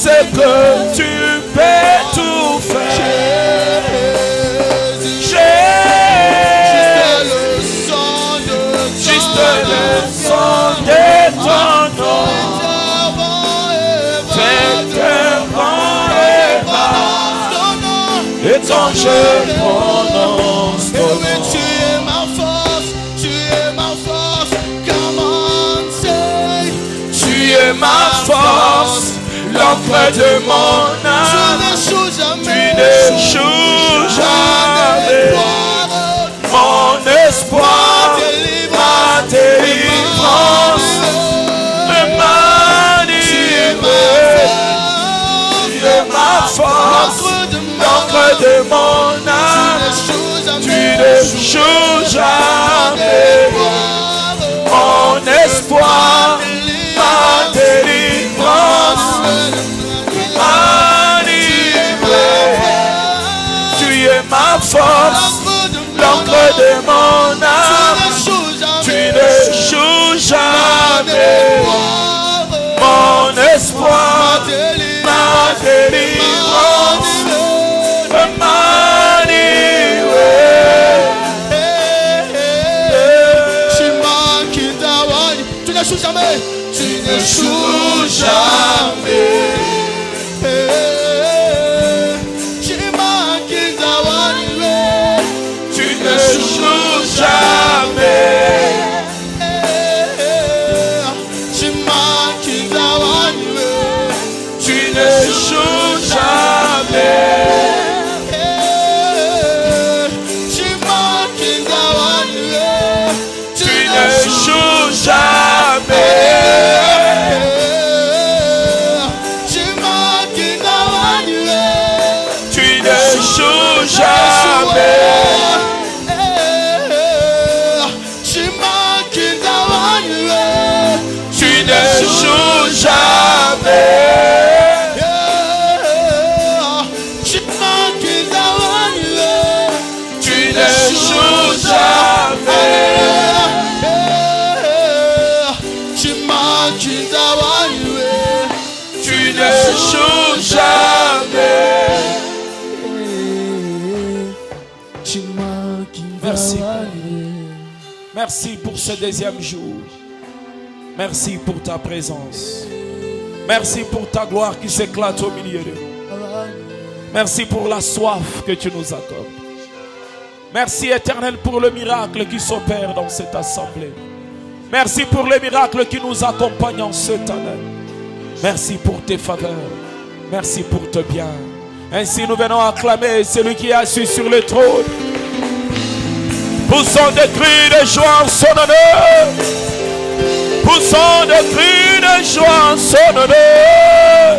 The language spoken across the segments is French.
sais que tu peux tout faire. Juste le son de ton nom. Fais devant et bas. Et ton je prononce ton nom. Tu es ma force, tu es ma force. Come on, say. Tu es ma force, l'encre de mon âme. Tu n'échoues jamais. Tu n'échoues jamais. Mon espoir, ma délivrance, ma liberté. Tu es ma force, l'encre de mon âme. Tu n'échoues jamais. Mon espoir, ma délivrance, ma liberté. Tu es ma force, l'encre de mon âme. Tu n'échoues jamais. Mon espoir, ma délivrance, ma liberté. Tu n'échoues jamais. Tu n'échoues jamais. Tu n'échoues jamais. Tu n'échoues jamais. Tu n'échoues jamais. Tu n'échoues jamais. Tu n'échoues jamais. Tu n'échoues jamais. Tu n'échoues jamais. Merci. Merci pour ce deuxième jour. Merci pour ta présence. Merci pour ta gloire qui s'éclate au milieu de nous. Merci pour la soif que tu nous accordes. Merci Éternel pour le miracle qui s'opère dans cette assemblée. Merci pour les miracles qui nous accompagnent en cette année. Merci pour tes faveurs. Merci pour tes biens. Ainsi nous venons acclamer celui qui est assis sur le trône. Poussons des cris de joie en son honneur. Poussons des cris de joie en son honneur.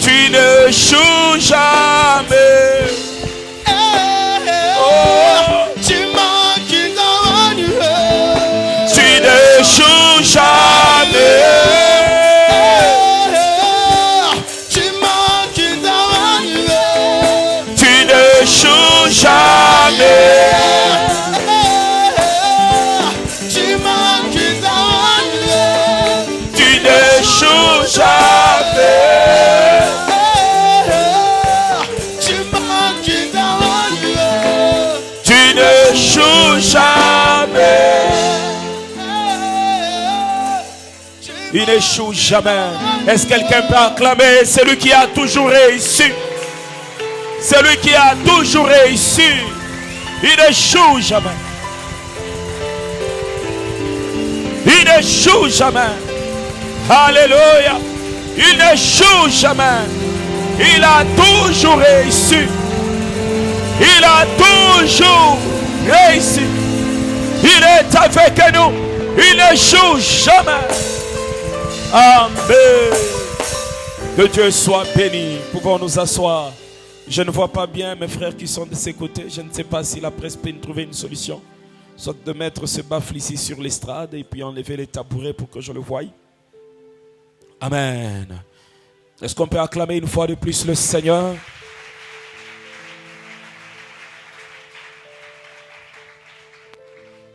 Tu ne joues jamais. Oh. Tu ne joues jamais. Tu ne joues jamais. Il n'échoue jamais. Est-ce que quelqu'un peut acclamer celui qui a toujours réussi? Celui qui a toujours réussi. Il n'échoue jamais. Il n'échoue jamais. Alléluia. Il n'échoue jamais. Il a toujours réussi. Il a toujours réussi. Il est avec nous. Il n'échoue jamais. Amen. Que Dieu soit béni. Pouvons nous asseoir. Je ne vois pas bien mes frères qui sont de ces côtés. Je ne sais pas si la presse peut trouver une solution. Soit de mettre ce baffle ici sur l'estrade et puis enlever les tabourets pour que je le voie. Amen. Est-ce qu'on peut acclamer une fois de plus le Seigneur?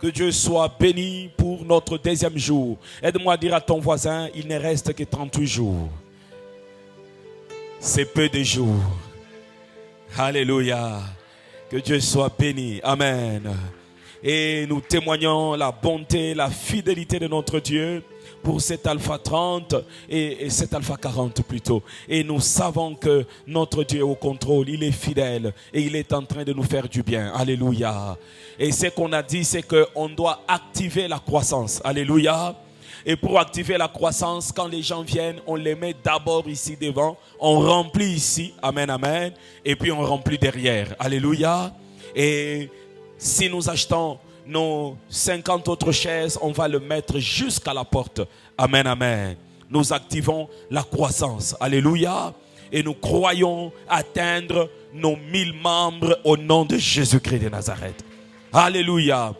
Que Dieu soit béni pour notre deuxième jour. Aide-moi à dire à ton voisin, il ne reste que 38 jours. c'est peu de jours. Alléluia. Que Dieu soit béni. Amen. Et nous témoignons la bonté, la fidélité de notre Dieu pour cet Alpha 30 et cet Alpha 40 plutôt. Et nous savons que notre Dieu est au contrôle, il est fidèle et il est en train de nous faire du bien. Alléluia. Et ce qu'on a dit, c'est qu'on doit activer la croissance. Alléluia. Et pour activer la croissance, quand les gens viennent, on les met d'abord ici devant, on remplit ici, amen, amen, et puis on remplit derrière. Alléluia. Et si nous achetons nos 50 autres chaises, on va le mettre jusqu'à la porte. Amen, amen. Nous activons la croissance. Alléluia. Et nous croyons atteindre nos 1000 membres au nom de Jésus-Christ de Nazareth. Alléluia.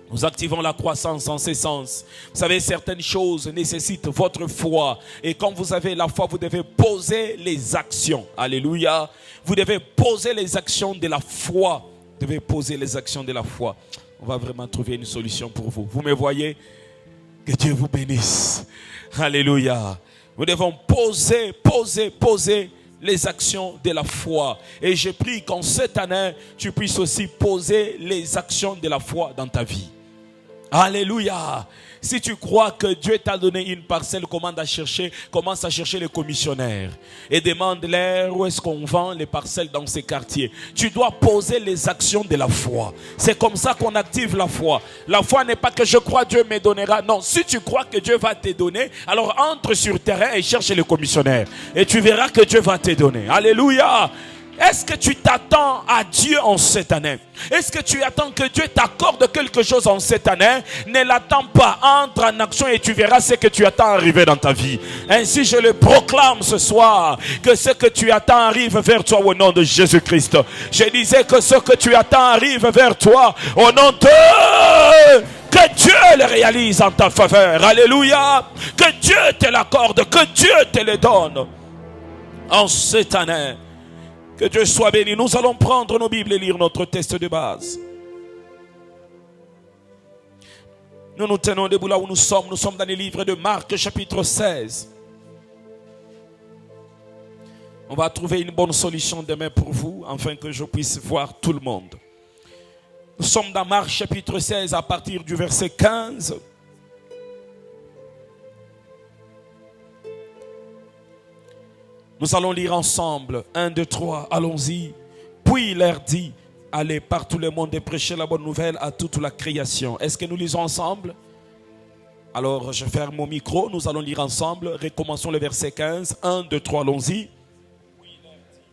Nous activons la croissance en ce sens. Vous savez, certaines choses nécessitent votre foi. Et quand vous avez la foi, vous devez poser les actions. Alléluia. Vous devez poser les actions de la foi. Vous devez poser les actions de la foi. On va vraiment trouver une solution pour vous. Vous me voyez? Que Dieu vous bénisse. Alléluia. Nous devons poser les actions de la foi. Et je prie qu'en cette année, tu puisses aussi poser les actions de la foi dans ta vie. Alléluia. Si tu crois que Dieu t'a donné une parcelle, commence à chercher les commissionnaires. Et demande-leur où est-ce qu'on vend les parcelles dans ces quartiers. Tu dois poser les actions de la foi. C'est comme ça qu'on active la foi. La foi n'est pas que je crois Dieu me donnera. Non, si tu crois que Dieu va te donner, alors entre sur terrain et cherche les commissionnaires. Et tu verras que Dieu va te donner. Alléluia. Est-ce que tu t'attends à Dieu en cette année? Est-ce que tu attends que Dieu t'accorde quelque chose en cette année? Ne l'attends pas. Entre en action et tu verras ce que tu attends arriver dans ta vie. Ainsi je le proclame ce soir, que ce que tu attends arrive vers toi au nom de Jésus-Christ. Je disais que ce que tu attends arrive vers toi au nom de... Que Dieu le réalise en ta faveur. Alléluia. Que Dieu te l'accorde. Que Dieu te le donne en cette année. Que Dieu soit béni. Nous allons prendre nos Bibles et lire notre texte de base. Nous nous tenons debout là où nous sommes. Nous sommes dans les livres de Marc, chapitre 16. On va trouver une bonne solution demain pour vous, afin que je puisse voir tout le monde. Nous sommes dans Marc, chapitre 16, à partir du verset 15. Nous allons lire ensemble. 1, 2, 3, allons-y. Puis il leur dit, allez par tout le monde et prêchez la bonne nouvelle à toute la création. Est-ce que nous lisons ensemble? Alors je ferme mon micro, nous allons lire ensemble. Recommençons le verset 15. 1, 2, 3, allons-y. Puis il leur dit,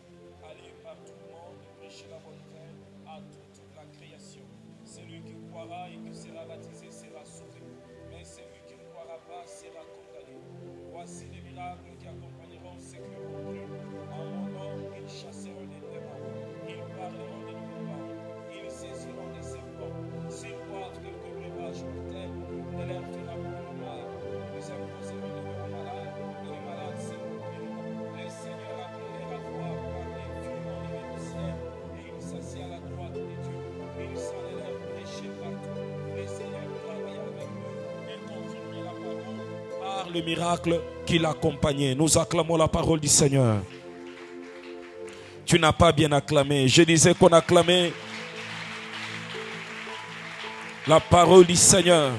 allez par tout le monde et prêchez la bonne nouvelle à toute la création. Celui qui croira et qui sera baptisé sera sauvé. Mais celui qui ne croira pas sera condamné. Voici les miracles qui accompagneront ceux qui auront cru. En mon nom, ils chasseront des démons. Ils parleront de nouveaux langues. Ils saisiront des serpents. S'ils boivent quelques breuvages mortels, ne leur fera plus de mal. Ils imposeront de nouveaux malades et les malades seront guéris. Le Seigneur appelait à voir par les fumants du ciel et il s'assit à la droite de Dieu. Ils s'en allèrent prêcher partout. Le Seigneur travaillait avec eux et confirmait la parole par le miracle qui l'accompagnait. Nous acclamons la parole du Seigneur. Tu n'as pas bien acclamé. Je disais qu'on acclamait la parole du Seigneur.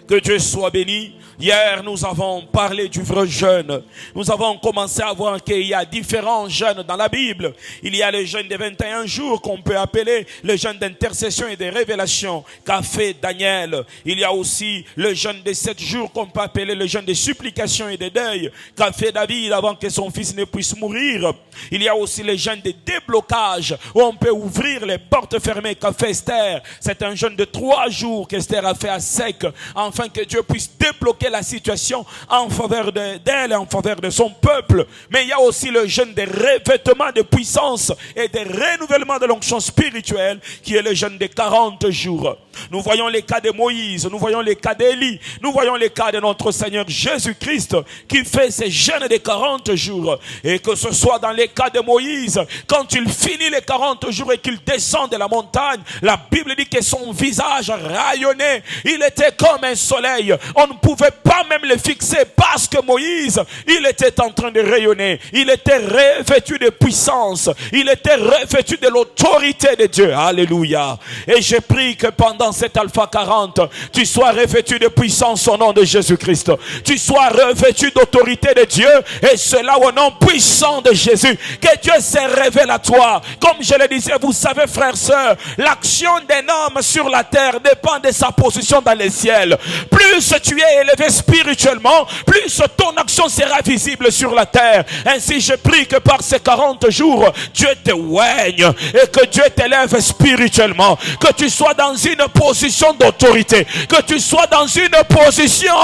Que Dieu soit béni. Hier, nous avons parlé du vrai jeûne. Nous avons commencé à voir qu'il y a différents jeûnes dans la Bible. Il y a le jeûne de 21 jours qu'on peut appeler le jeûne d'intercession et de révélation qu'a fait Daniel. Il y a aussi le jeûne de 7 jours qu'on peut appeler le jeûne de supplication et de deuil qu'a fait David avant que son fils ne puisse mourir. Il y a aussi le jeûne de déblocage où on peut ouvrir les portes fermées qu'a fait Esther. C'est un jeûne de 3 jours qu'Esther a fait à sec afin que Dieu puisse débloquer la situation en faveur d'elle et en faveur de son peuple. Mais il y a aussi le jeûne de revêtement de puissance et de renouvellement de l'onction spirituelle qui est le jeûne de 40 jours. Nous voyons les cas de Moïse, nous voyons les cas d'Élie, nous voyons les cas de notre Seigneur Jésus-Christ qui fait ses jeûnes de 40 jours. Et que ce soit dans les cas de Moïse, quand il finit les 40 jours et qu'il descend de la montagne, la Bible dit que son visage rayonnait. Il était comme un soleil. On ne pouvait pas même le fixer parce que Moïse, il était en train de rayonner. Il était revêtu de puissance. Il était revêtu de l'autorité de Dieu. Alléluia. Et je prie que pendant cet Alpha 40, tu sois revêtu de puissance au nom de Jésus-Christ. Tu sois revêtu d'autorité de Dieu, et cela au nom puissant de Jésus. Que Dieu se révèle à toi. Comme je le disais, vous savez, frères, sœurs, l'action d'un homme sur la terre dépend de sa position dans les ciels. Plus tu es élevé spirituellement, plus ton action sera visible sur la terre. Ainsi, je prie que par ces 40 jours, Dieu te oigne et que Dieu t'élève spirituellement. Que tu sois dans une position d'autorité. Que tu sois dans une position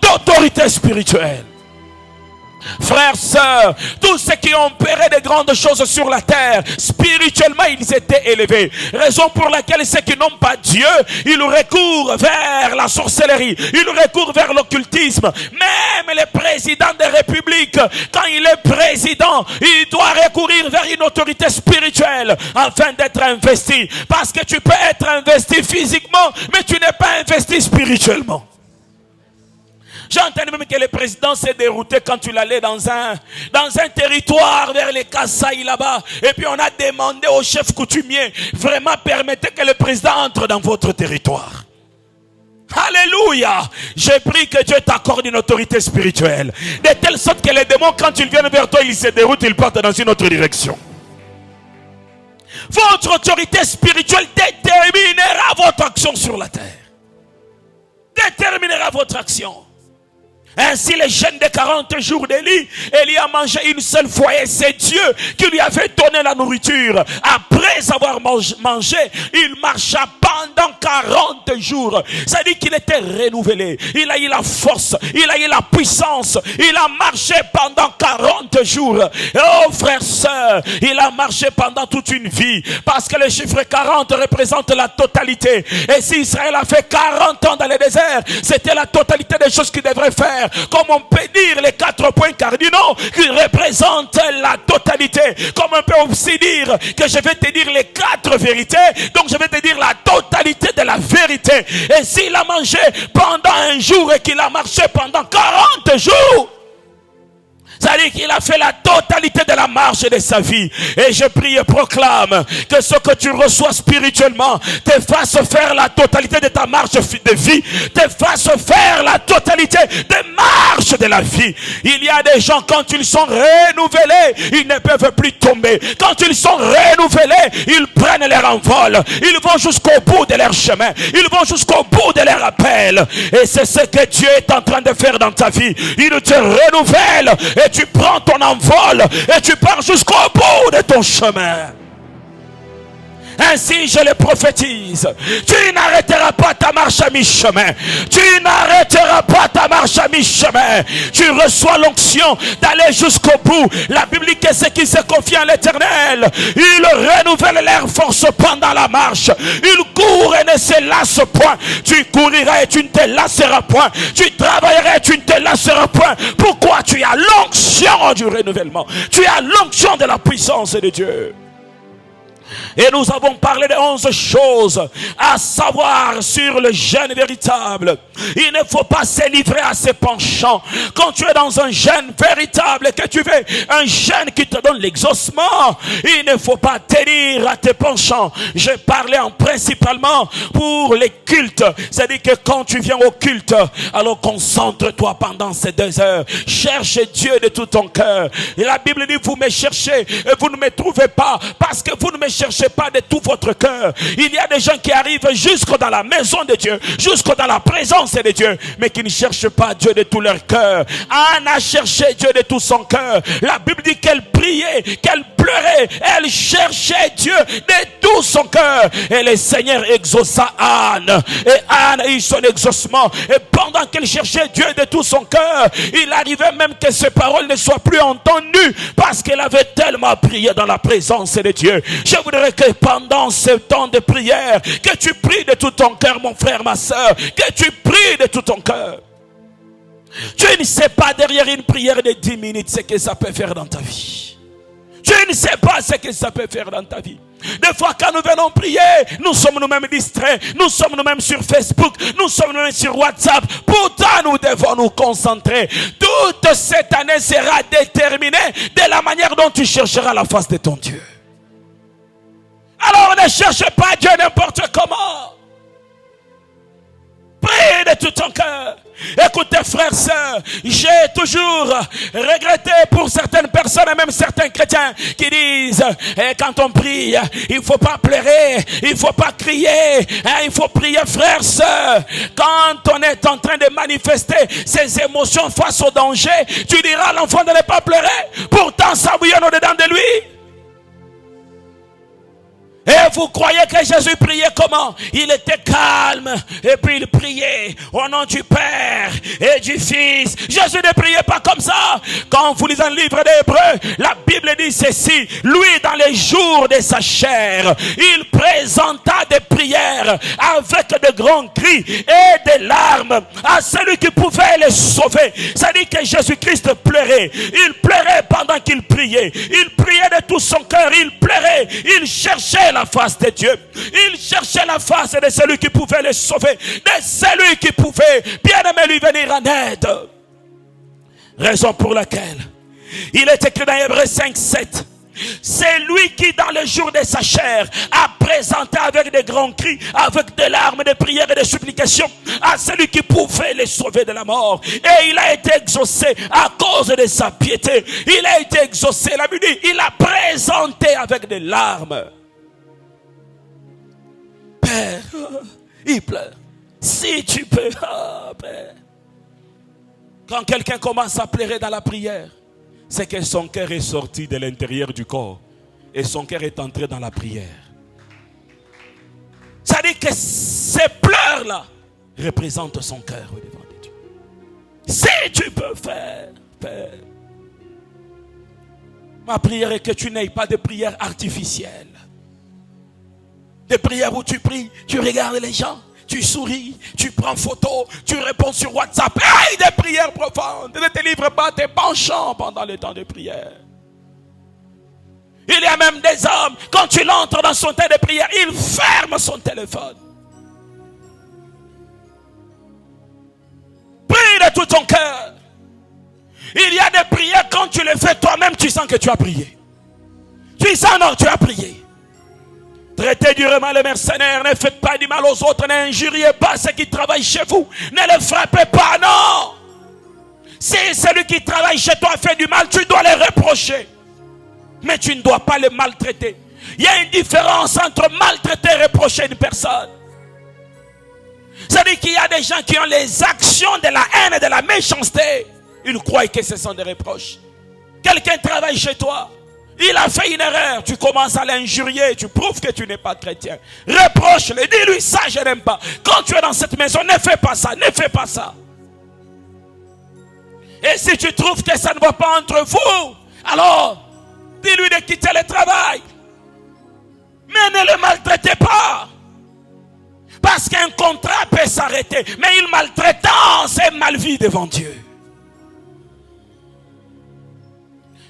d'autorité spirituelle. Frères, sœurs, tous ceux qui ont opéré de grandes choses sur la terre, spirituellement ils étaient élevés. Raison pour laquelle ceux qui n'ont pas Dieu, ils recourent vers la sorcellerie, ils recourent vers l'occultisme. Même les présidents des républiques, quand il est président, il doit recourir vers une autorité spirituelle afin d'être investi. Parce que tu peux être investi physiquement, mais tu n'es pas investi spirituellement. J'ai entendu même que le président s'est dérouté quand il allait dans un territoire vers les Kasaï là-bas. Et puis on a demandé au chef coutumier, vraiment permettez que le président entre dans votre territoire. Alléluia. J'ai pris que Dieu t'accorde une autorité spirituelle. De telle sorte que les démons, quand ils viennent vers toi, ils se déroutent, ils partent dans une autre direction. Votre autorité spirituelle déterminera votre action sur la terre. Déterminera votre action. Ainsi, les jeûnes de 40 jours d'Élie, Élie a mangé une seule fois et c'est Dieu qui lui avait donné la nourriture. Après avoir mangé, il marcha pendant 40 jours. Ça dit qu'il était renouvelé. Il a eu la force, il a eu la puissance. Il a marché pendant 40 jours. Oh frères, sœurs, il a marché pendant toute une vie. Parce que le chiffre 40 représente la totalité. Et si Israël a fait 40 ans dans le désert, c'était la totalité des choses qu'il devrait faire. Comme on peut dire les 4 points cardinaux qui représentent la totalité. Comme on peut aussi dire que je vais te dire les 4 vérités. Donc je vais te dire la totalité de la vérité. Et s'il a mangé pendant un jour et qu'il a marché pendant 40 jours, ça dit qu'il a fait la totalité de la marche de sa vie. Et je prie et proclame que ce que tu reçois spirituellement te fasse faire la totalité de ta marche de vie, te fasse faire la totalité des marches de la vie. Il y a des gens, quand ils sont renouvelés, ils ne peuvent plus tomber. Quand ils sont renouvelés, ils prennent leur envol. Ils vont jusqu'au bout de leur chemin. Ils vont jusqu'au bout de leur appel. Et c'est ce que Dieu est en train de faire dans ta vie. Il te renouvelle et tu prends ton envol et tu pars jusqu'au bout de ton chemin. Ainsi je le prophétise, tu n'arrêteras pas ta marche à mi-chemin. Tu n'arrêteras pas ta marche à mi-chemin. Tu reçois l'onction d'aller jusqu'au bout. La Bible dit que ceux qui se confient en l'Éternel, ils renouvellent leur force pendant la marche. Ils courent et ne se lassent point. Tu couriras et tu ne te lasseras point. Tu travailleras et tu ne te lasseras point. Pourquoi? Tu as l'onction du renouvellement. Tu as l'onction de la puissance de Dieu. Et nous avons parlé de 11 choses à savoir sur le jeûne véritable. Il ne faut pas se livrer à ses penchants. Quand tu es dans un jeûne véritable, que tu veux un jeûne qui te donne l'exaucement, il ne faut pas tenir à tes penchants. Je parlais principalement pour les cultes. C'est-à-dire que quand tu viens au culte, alors concentre-toi pendant ces 2 heures. Cherche Dieu de tout ton cœur. Et la Bible dit, vous me cherchez et vous ne me trouvez pas parce que vous ne me cherchez pas de tout votre cœur. Il y a des gens qui arrivent jusque dans la maison de Dieu, jusque dans la présence de Dieu, mais qui ne cherchent pas Dieu de tout leur cœur. Anne a cherché Dieu de tout son cœur. La Bible dit qu'elle priait, qu'elle pleurait pleurait, elle cherchait Dieu de tout son cœur. Et le Seigneur exauça Anne. Et Anne a eu son exaucement. Et pendant qu'elle cherchait Dieu de tout son cœur, il arrivait même que ses paroles ne soient plus entendues parce qu'elle avait tellement prié dans la présence de Dieu. Je voudrais que pendant ce temps de prière, que tu pries de tout ton cœur, mon frère, ma soeur, que tu pries de tout ton cœur. Tu ne sais pas derrière une prière de 10 minutes ce que ça peut faire dans ta vie. Tu ne sais pas ce que ça peut faire dans ta vie. Des fois quand nous venons prier, nous sommes nous-mêmes distraits, nous sommes nous-mêmes sur Facebook, nous sommes nous-mêmes sur WhatsApp. Pourtant nous devons nous concentrer. Toute cette année sera déterminée de la manière dont tu chercheras la face de ton Dieu. Alors ne cherche pas Dieu n'importe comment. Prie de tout ton cœur. Écoutez frères, sœurs, j'ai toujours regretté pour certaines personnes et même certains chrétiens qui disent quand on prie, il ne faut pas pleurer, il ne faut pas crier, il faut prier frères, sœurs. Quand on est en train de manifester ses émotions face au danger, tu diras à l'enfant de ne pas pleurer, pourtant ça bouillonne au-dedans de lui. Et vous croyez que Jésus priait comment? Il était calme et puis il priait au nom du Père et du Fils. Jésus ne priait pas comme ça. Quand vous lisez le livre d'Hébreux, la Bible dit ceci: lui dans les jours de sa chair, il présenta des prières avec de grands cris et des larmes à celui qui pouvait les sauver. Ça dit que Jésus-Christ pleurait. Il pleurait pendant qu'il priait. Il priait de tout son cœur. Il pleurait. Il cherchait la face de Dieu. Il cherchait la face de celui qui pouvait le sauver, de celui qui pouvait bien aimé lui venir en aide. Raison pour laquelle il est écrit dans Hébreux 5:7. C'est lui qui dans le jour de sa chair a présenté avec des grands cris, avec des larmes, des prières et des supplications à celui qui pouvait les sauver de la mort. Et il a été exaucé à cause de sa piété. Il a été exaucé, la Bible dit, il a présenté avec des larmes. Père, il pleure. Si tu peux, Père. Quand quelqu'un commence à pleurer dans la prière, c'est que son cœur est sorti de l'intérieur du corps et son cœur est entré dans la prière. Ça dit que ces pleurs-là représentent son cœur au devant de Dieu. Si tu peux faire, Père. Ma prière est que tu n'aies pas de prière artificielle. Des prières où tu pries, tu regardes les gens, tu souris, tu prends photo, tu réponds sur WhatsApp. Hey, des prières profondes. Ne te livre pas tes penchants pendant le temps de prière. Il y a même des hommes, quand tu l'entres dans son temps de prière, il ferme son téléphone. Prie de tout ton cœur. Il y a des prières, quand tu les fais toi-même, tu sens que tu as prié. Tu sens, non, tu as prié. Traitez durement les mercenaires, ne faites pas du mal aux autres, n'injuriez pas ceux qui travaillent chez vous, ne les frappez pas, non. Si celui qui travaille chez toi fait du mal, tu dois les reprocher. Mais tu ne dois pas les maltraiter. Il y a une différence entre maltraiter et reprocher une personne. C'est-à-dire qu'il y a des gens qui ont les actions de la haine et de la méchanceté. Ils croient que ce sont des reproches. Quelqu'un travaille chez toi. Il a fait une erreur, tu commences à l'injurier, tu prouves que tu n'es pas chrétien. Reproche-le, dis-lui ça, je n'aime pas. Quand tu es dans cette maison, ne fais pas ça, ne fais pas ça. Et si tu trouves que ça ne va pas entre vous, alors, dis-lui de quitter le travail. Mais ne le maltraitez pas. Parce qu'un contrat peut s'arrêter, mais une maltraitance est mal vue devant Dieu.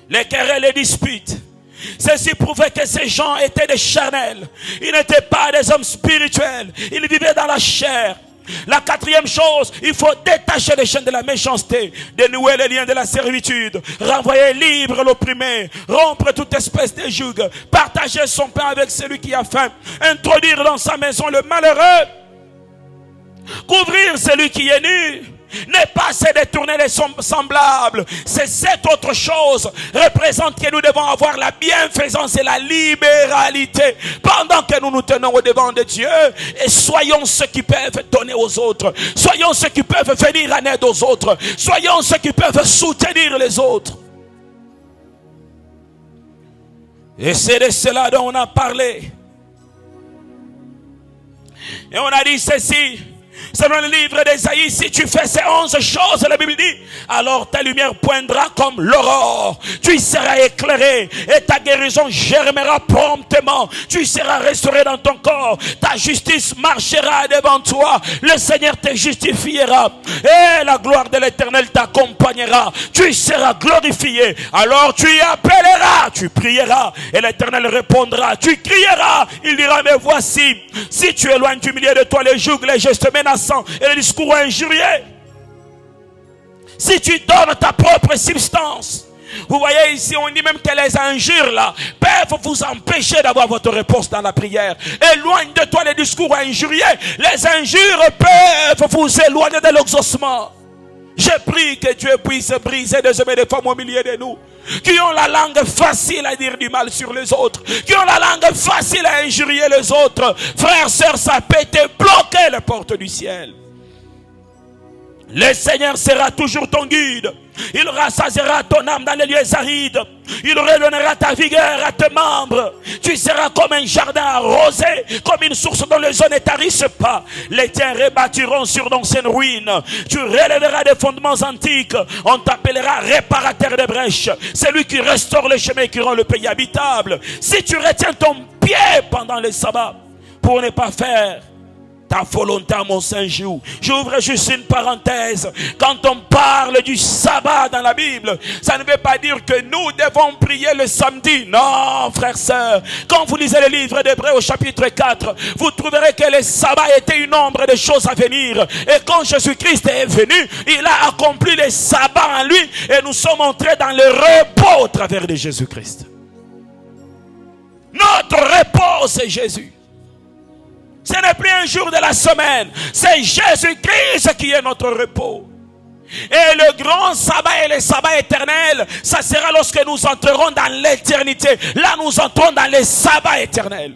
Les querelles et les disputes, ceci prouvait que ces gens étaient des charnels. Ils n'étaient pas des hommes spirituels. Ils vivaient dans la chair. La quatrième chose, il faut détacher les chaînes de la méchanceté, dénouer les liens de la servitude, renvoyer libre l'opprimé, rompre toute espèce de joug, partager son pain avec celui qui a faim, introduire dans sa maison le malheureux, couvrir celui qui est nu. Ne pas se détourner les semblables. C'est cette autre chose représente que nous devons avoir la bienfaisance et la libéralité pendant que nous nous tenons au devant de Dieu. Et soyons ceux qui peuvent donner aux autres. Soyons ceux qui peuvent venir en aide aux autres. Soyons ceux qui peuvent soutenir les autres. Et c'est de cela dont on a parlé. Et on a dit ceci. Selon le livre d'Ésaïe, si tu fais ces 11 choses, la Bible dit, alors ta lumière poindra comme l'aurore. Tu seras éclairé et ta guérison germera promptement. Tu seras restauré dans ton corps. Ta justice marchera devant toi. Le Seigneur te justifiera. Et la gloire de l'Éternel t'accompagnera. Tu seras glorifié. Alors tu y appelleras, tu prieras et l'Éternel répondra. Tu crieras, il dira, mais voici, si tu éloignes du milieu de toi les jougs, les gestes menaçants et les discours injurieux, si tu donnes ta propre substance, vous voyez ici on dit même que les injures là peuvent vous empêcher d'avoir votre réponse dans la prière. Éloigne de toi les discours injurieux. Les injures peuvent vous éloigner de l'exaucement. Je prie que Dieu puisse briser des hommes et des femmes au milieu de nous qui ont la langue facile à dire du mal sur les autres, qui ont la langue facile à injurier les autres. Frères, sœurs, ça peut te bloquer les portes du ciel. Le Seigneur sera toujours ton guide. Il rassasiera ton âme dans les lieux arides. Il redonnera ta vigueur à tes membres. Tu seras comme un jardin arrosé, comme une source dont les eaux ne tarissent pas. Les tiens rebâtiront sur d'anciennes ruines. Tu relèveras des fondements antiques. On t'appellera réparateur des brèches. C'est lui qui restaure les chemins et qui rend le pays habitable. Si tu retiens ton pied pendant le sabbat pour ne pas faire ta volonté à mon Saint-Jour. J'ouvre juste une parenthèse. Quand on parle du sabbat dans la Bible, ça ne veut pas dire que nous devons prier le samedi. Non, frères, sœurs. Quand vous lisez le livre d'Hébreux au chapitre 4, vous trouverez que le sabbat était une ombre de choses à venir. Et quand Jésus-Christ est venu, il a accompli le sabbat en lui. Et nous sommes entrés dans le repos au travers de Jésus-Christ. Notre repos, c'est Jésus. Ce n'est plus un jour de la semaine. C'est Jésus-Christ qui est notre repos. Et le grand sabbat et le sabbat éternel, ça sera lorsque nous entrerons dans l'éternité. Là, nous entrons dans le sabbat éternel.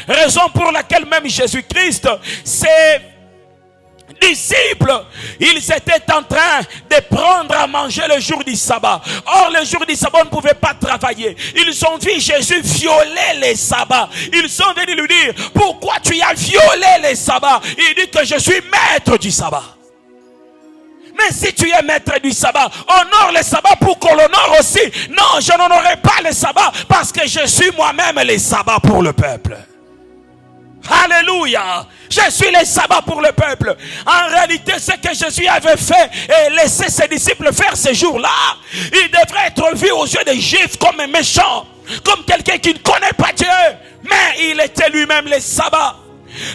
Raison pour laquelle même Jésus-Christ, ses disciples, ils étaient en train de prendre à manger le jour du sabbat. Or, le jour du sabbat, on ne pouvait pas travailler. Ils ont vu Jésus violer les sabbats. Ils sont venus lui dire, pourquoi tu as violé les sabbats? Il dit que je suis maître du sabbat. Mais si tu es maître du sabbat, honore le sabbat pour qu'on l'honore aussi. Non, je n'honorerai pas le sabbat parce que je suis moi-même le sabbat pour le peuple. Alléluia. Je suis le sabbat pour le peuple. En réalité, ce que Jésus avait fait et laissé ses disciples faire ce jour-là, il devrait être vu aux yeux des Juifs comme un méchant, comme quelqu'un qui ne connaît pas Dieu. Mais il était lui-même le sabbat.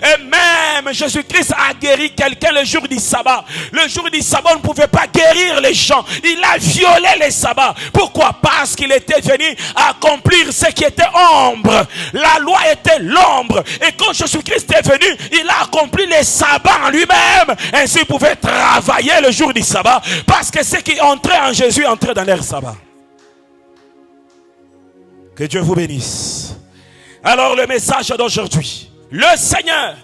Et même Jésus-Christ a guéri quelqu'un le jour du sabbat. Le jour du sabbat, on ne pouvait pas guérir les gens. Il a violé les sabbats. Pourquoi? Parce qu'il était venu accomplir ce qui était ombre. La loi était l'ombre. Et quand Jésus-Christ est venu, il a accompli les sabbats en lui-même. Ainsi, il pouvait travailler le jour du sabbat. Parce que ceux qui entraient en Jésus entraient dans leur sabbat. Que Dieu vous bénisse. Alors, le message d'aujourd'hui. Le Seigneur,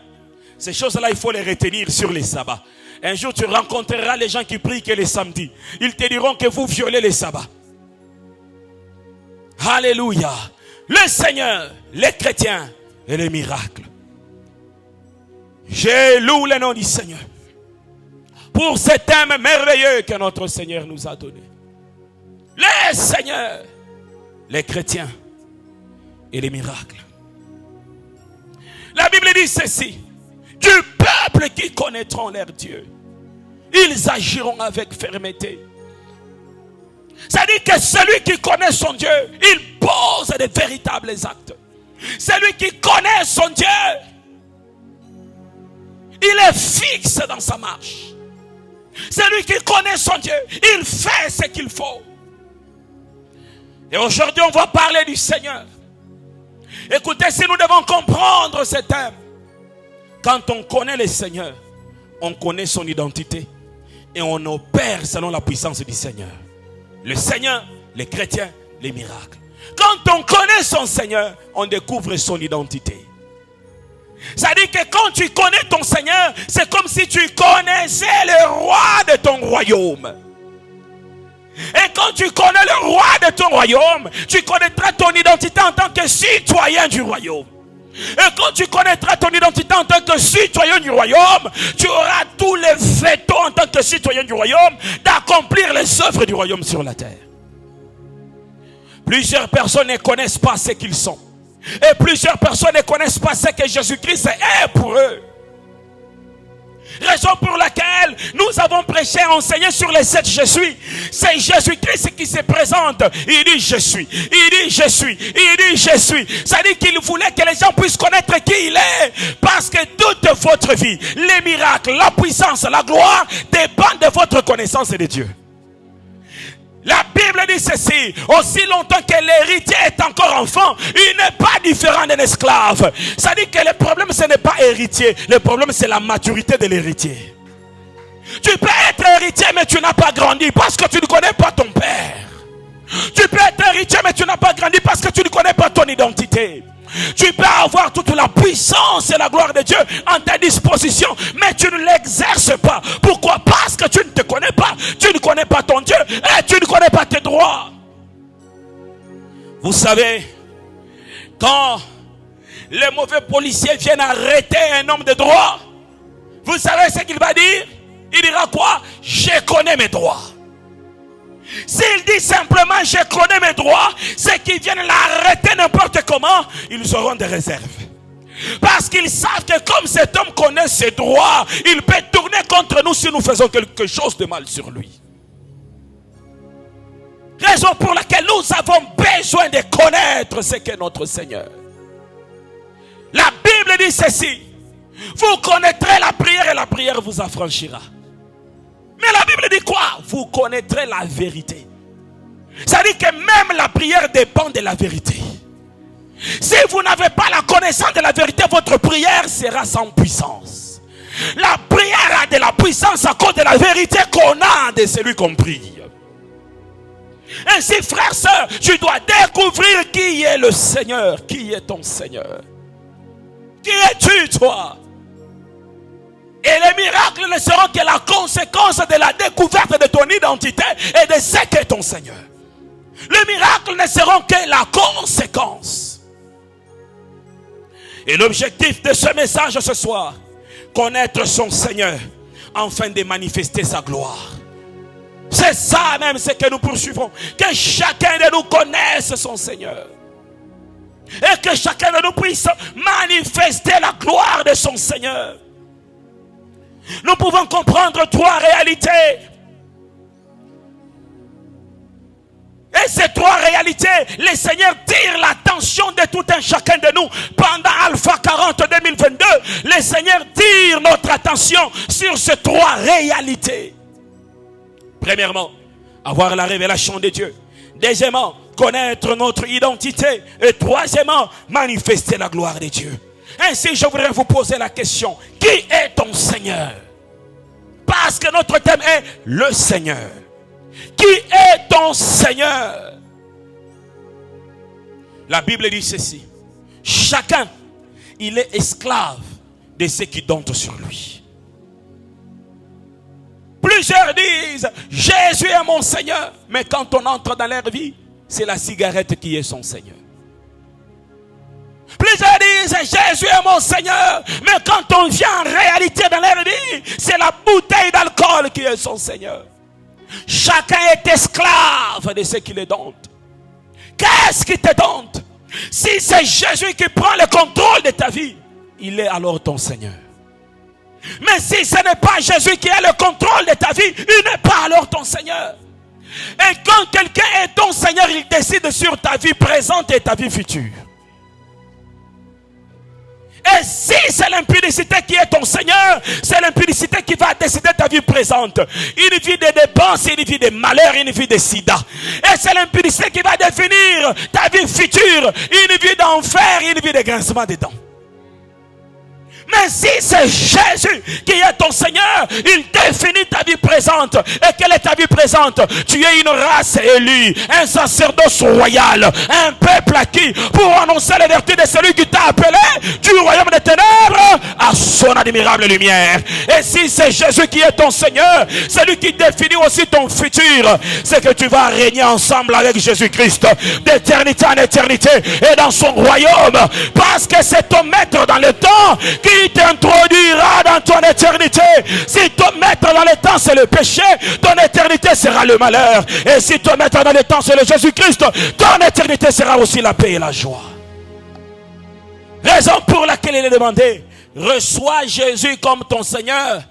ces choses-là, il faut les retenir sur les sabbats. Un jour, tu rencontreras les gens qui prient que les samedis. Ils te diront que vous violez les sabbats. Alléluia. Le Seigneur, les chrétiens et les miracles. Je loue le nom du Seigneur pour ce thème merveilleux que notre Seigneur nous a donné. Le Seigneur, les chrétiens et les miracles. La Bible dit ceci: du peuple qui connaîtront leur Dieu, ils agiront avec fermeté. C'est-à-dire que celui qui connaît son Dieu, il pose de véritables actes. Celui qui connaît son Dieu, il est fixe dans sa marche. Celui qui connaît son Dieu, il fait ce qu'il faut. Et aujourd'hui, on va parler du Seigneur. Écoutez, si nous devons comprendre ce thème, quand on connaît le Seigneur, on connaît son identité et on opère selon la puissance du Seigneur. Le Seigneur, les chrétiens, les miracles. Quand on connaît son Seigneur, on découvre son identité. C'est-à-dire que quand tu connais ton Seigneur, c'est comme si tu connaissais le roi de ton royaume. Et quand tu connais le roi de ton royaume, tu connaîtras ton identité en tant que citoyen du royaume. Et quand tu connaîtras ton identité en tant que citoyen du royaume, tu auras tous les vétos en tant que citoyen du royaume d'accomplir les œuvres du royaume sur la terre. Plusieurs personnes ne connaissent pas ce qu'ils sont. Et plusieurs personnes ne connaissent pas ce que Jésus-Christ est pour eux. Raison pour laquelle nous avons prêché et enseigné sur les 7 je suis. C'est Jésus-Christ qui se présente. Il dit je suis. Il dit je suis. Il dit je suis. Ça dit qu'il voulait que les gens puissent connaître qui il est. Parce que toute votre vie, les miracles, la puissance, la gloire dépendent de votre connaissance de Dieu. La Bible dit ceci: aussi longtemps que l'héritier est encore enfant, il n'est pas différent d'un esclave. Ça dit que le problème ce n'est pas héritier, le problème c'est la maturité de l'héritier. Tu peux être héritier mais tu n'as pas grandi parce que tu ne connais pas ton père. Tu peux être héritier mais tu n'as pas grandi parce que tu ne connais pas ton identité. Tu peux avoir toute la puissance et la gloire de Dieu en ta disposition, mais tu ne l'exerces pas. Pourquoi? Parce que tu ne te connais pas. Tu ne connais pas ton Dieu et tu ne connais pas tes droits. Vous savez, quand les mauvais policiers viennent arrêter un homme de droit, vous savez ce qu'il va dire? Il dira quoi? Je connais mes droits. S'il dit simplement je connais mes droits, c'est qu'ils viennent l'arrêter n'importe comment, ils auront des réserves. Parce qu'ils savent que comme cet homme connaît ses droits, il peut tourner contre nous si nous faisons quelque chose de mal sur lui. Raison pour laquelle nous avons besoin de connaître ce qu'est notre Seigneur. La Bible dit ceci: vous connaîtrez la prière et la prière vous affranchira. Mais la Bible dit quoi? Vous connaîtrez la vérité. Ça dit que même la prière dépend de la vérité. Si vous n'avez pas la connaissance de la vérité, votre prière sera sans puissance. La prière a de la puissance à cause de la vérité qu'on a de celui qu'on prie. Ainsi, frère, sœur, tu dois découvrir qui est le Seigneur. Qui est ton Seigneur? Qui es-tu, toi? Et les miracles ne seront que la conséquence de la découverte de ton identité et de ce qu'est ton Seigneur. Les miracles ne seront que la conséquence. Et l'objectif de ce message ce soir, connaître son Seigneur afin de manifester sa gloire. C'est ça même ce que nous poursuivons. Que chacun de nous connaisse son Seigneur. Et que chacun de nous puisse manifester la gloire de son Seigneur. Nous pouvons comprendre 3 réalités. Et ces 3 réalités, le Seigneur tire l'attention de tout un chacun de nous. Pendant Alpha 40 2022, le Seigneur tire notre attention sur ces 3 réalités. Premièrement, avoir la révélation de Dieu. Deuxièmement, connaître notre identité. Et troisièmement, manifester la gloire de Dieu. Ainsi, je voudrais vous poser la question: qui est ton Seigneur? Parce que notre thème est le Seigneur. Qui est ton Seigneur? La Bible dit ceci: chacun, il est esclave de ceux qui domptent sur lui. Plusieurs disent Jésus est mon Seigneur, mais quand on entre dans leur vie, c'est la cigarette qui est son Seigneur. Plusieurs disent Jésus est mon Seigneur, mais quand on vient en réalité dans leur vie, c'est la bouteille d'alcool qui est son Seigneur. Chacun est esclave de ce qui le dompte. Qu'est-ce qui te dompte? Si c'est Jésus qui prend le contrôle de ta vie, il est alors ton Seigneur. Mais si ce n'est pas Jésus qui a le contrôle de ta vie, il n'est pas alors ton Seigneur. Et quand quelqu'un est ton Seigneur, il décide sur ta vie présente et ta vie future. Et si c'est l'impudicité qui est ton Seigneur, c'est l'impudicité qui va décider ta vie présente. Une vie de dépenses, une vie de malheur, une vie de sida. Et c'est l'impudicité qui va définir ta vie future. Une vie d'enfer, une vie de grincement des dents. Mais si c'est Jésus qui est ton Seigneur, il définit ta vie présente. Et quelle est ta vie présente? Tu es une race élue, un sacerdoce royal, un peuple acquis pour annoncer les vertus de celui qui t'a appelé du royaume des ténèbres à son admirable lumière. Et si c'est Jésus qui est ton Seigneur, celui qui définit aussi ton futur, c'est que tu vas régner ensemble avec Jésus-Christ d'éternité en éternité et dans son royaume, parce que c'est ton maître dans le temps qui t'introduira dans ton éternité. Si ton maître dans le temps c'est le péché, ton éternité sera le malheur. Et si ton maître dans le temps c'est le Jésus-Christ, ton éternité sera aussi la paix et la joie. Raison pour laquelle il est demandé: reçois Jésus comme ton Seigneur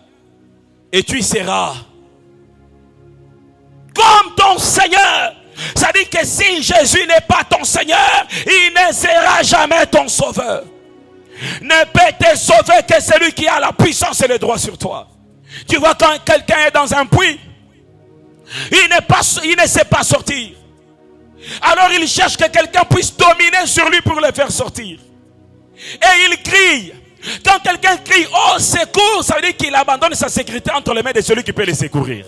et tu seras comme ton Seigneur. Ça dit que si Jésus n'est pas ton Seigneur, il ne sera jamais ton sauveur. Ne peut te sauver que celui qui a la puissance et le droit sur toi. Tu vois, quand quelqu'un est dans un puits, il ne sait pas sortir. Alors il cherche que quelqu'un puisse dominer sur lui pour le faire sortir. Et il crie. Quand quelqu'un crie « Oh, secours », ça veut dire qu'il abandonne sa sécurité entre les mains de celui qui peut le secourir.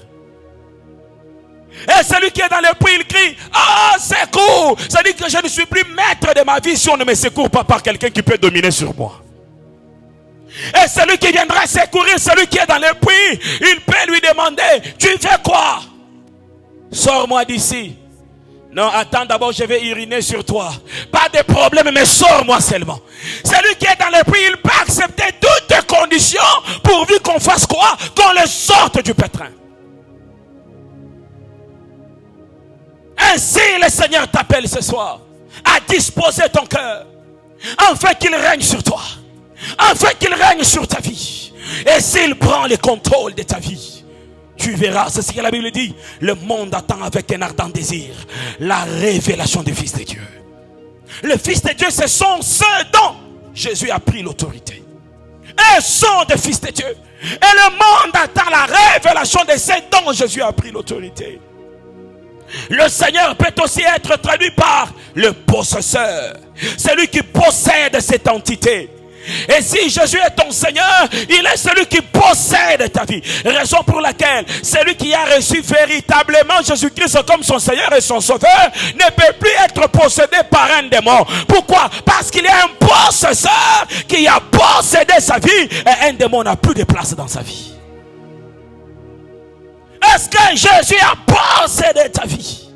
Et celui qui est dans le puits, il crie « Oh, secours », ça veut dire que je ne suis plus maître de ma vie si on ne me secourt pas par quelqu'un qui peut dominer sur moi. Et celui qui viendra secourir celui qui est dans le puits, il peut lui demander « Tu fais quoi? Sors-moi d'ici. » Non, attends, d'abord je vais uriner sur toi. Pas de problème, mais sors-moi seulement. Celui qui est dans le puits, il peut accepter toutes les conditions pourvu qu'on fasse quoi? Qu'on le sorte du pétrin. Ainsi le Seigneur t'appelle ce soir à disposer ton cœur afin qu'il règne sur toi, afin qu'il règne sur ta vie. Et s'il prend le contrôle de ta vie, tu verras, c'est ce que la Bible dit, le monde attend avec un ardent désir la révélation du Fils de Dieu. Le Fils de Dieu, ce sont ceux dont Jésus a pris l'autorité. Ils sont des fils de Dieu. Et le monde attend la révélation de ceux dont Jésus a pris l'autorité. Le Seigneur peut aussi être traduit par le possesseur, celui qui possède cette entité. Et si Jésus est ton Seigneur, il est celui qui possède ta vie. Raison pour laquelle celui qui a reçu véritablement Jésus-Christ comme son Seigneur et son Sauveur ne peut plus être possédé par un démon. Pourquoi? Parce qu'il y a un possesseur qui a possédé sa vie et un démon n'a plus de place dans sa vie. Est-ce que Jésus a possédé ta vie?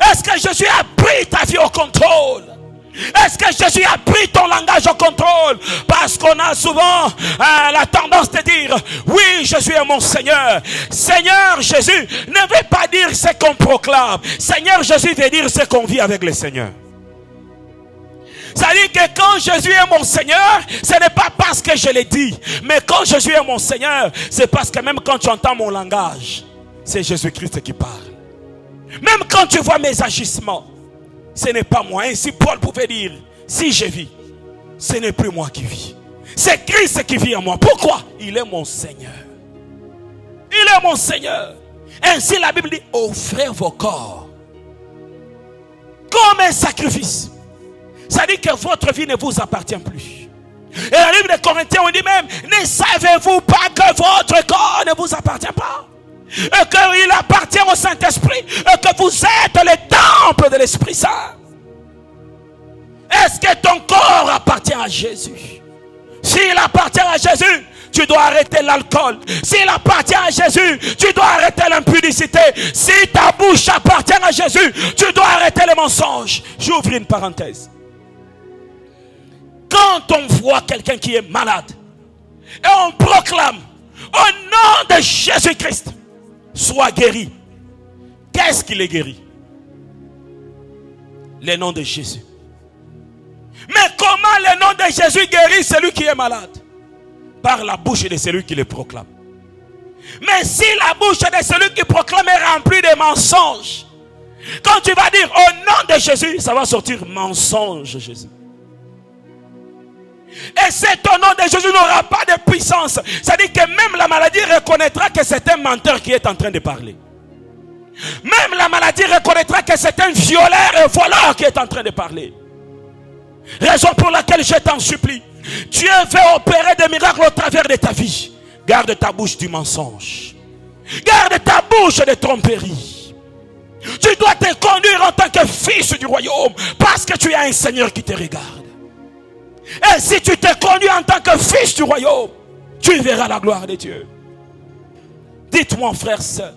Est-ce que Jésus a pris ta vie au contrôle? Est-ce que Jésus a pris ton langage au contrôle? Parce qu'on a souvent la tendance de dire oui, Jésus est mon Seigneur. Seigneur Jésus ne veut pas dire ce qu'on proclame. Seigneur Jésus veut dire ce qu'on vit avec le Seigneur. Ça dit que quand Jésus est mon Seigneur, ce n'est pas parce que je l'ai dit, mais quand Jésus est mon Seigneur, c'est parce que même quand tu entends mon langage, c'est Jésus-Christ qui parle. Même quand tu vois mes agissements, ce n'est pas moi. Ainsi Paul pouvait dire, si je vis, ce n'est plus moi qui vis, c'est Christ qui vit en moi. Pourquoi? Il est mon Seigneur. Il est mon Seigneur. Ainsi la Bible dit, offrez vos corps comme un sacrifice. Ça dit que votre vie ne vous appartient plus. Et dans le livre de Corinthiens, on dit même, ne savez-vous pas que votre corps ne vous appartient pas? Et qu'il appartient au Saint-Esprit, et que vous êtes le temple de l'Esprit Saint. Est-ce que ton corps appartient à Jésus? S'il appartient à Jésus, tu dois arrêter l'alcool. S'il appartient à Jésus, tu dois arrêter l'impudicité. Si ta bouche appartient à Jésus, tu dois arrêter les mensonges. J'ouvre une parenthèse. Quand on voit quelqu'un qui est malade et on proclame au nom de Jésus-Christ, sois guéri. Qu'est-ce qui les guérit? Le nom de Jésus. Mais comment le nom de Jésus guérit celui qui est malade? Par la bouche de celui qui le proclame. Mais si la bouche de celui qui proclame est remplie de mensonges, quand tu vas dire au nom de Jésus, ça va sortir mensonge Jésus. Et cet nom de Jésus n'aura pas de puissance. C'est-à-dire que même la maladie reconnaîtra que c'est un menteur qui est en train de parler. Même la maladie reconnaîtra que c'est un violeur et voleur qui est en train de parler. Raison pour laquelle je t'en supplie, Dieu veut opérer des miracles au travers de ta vie. Garde ta bouche du mensonge. Garde ta bouche de tromperie. Tu dois te conduire en tant que fils du royaume parce que tu as un Seigneur qui te regarde. Et si tu te conduis en tant que fils du royaume, tu verras la gloire de Dieu. Dites-moi, frères et sœurs,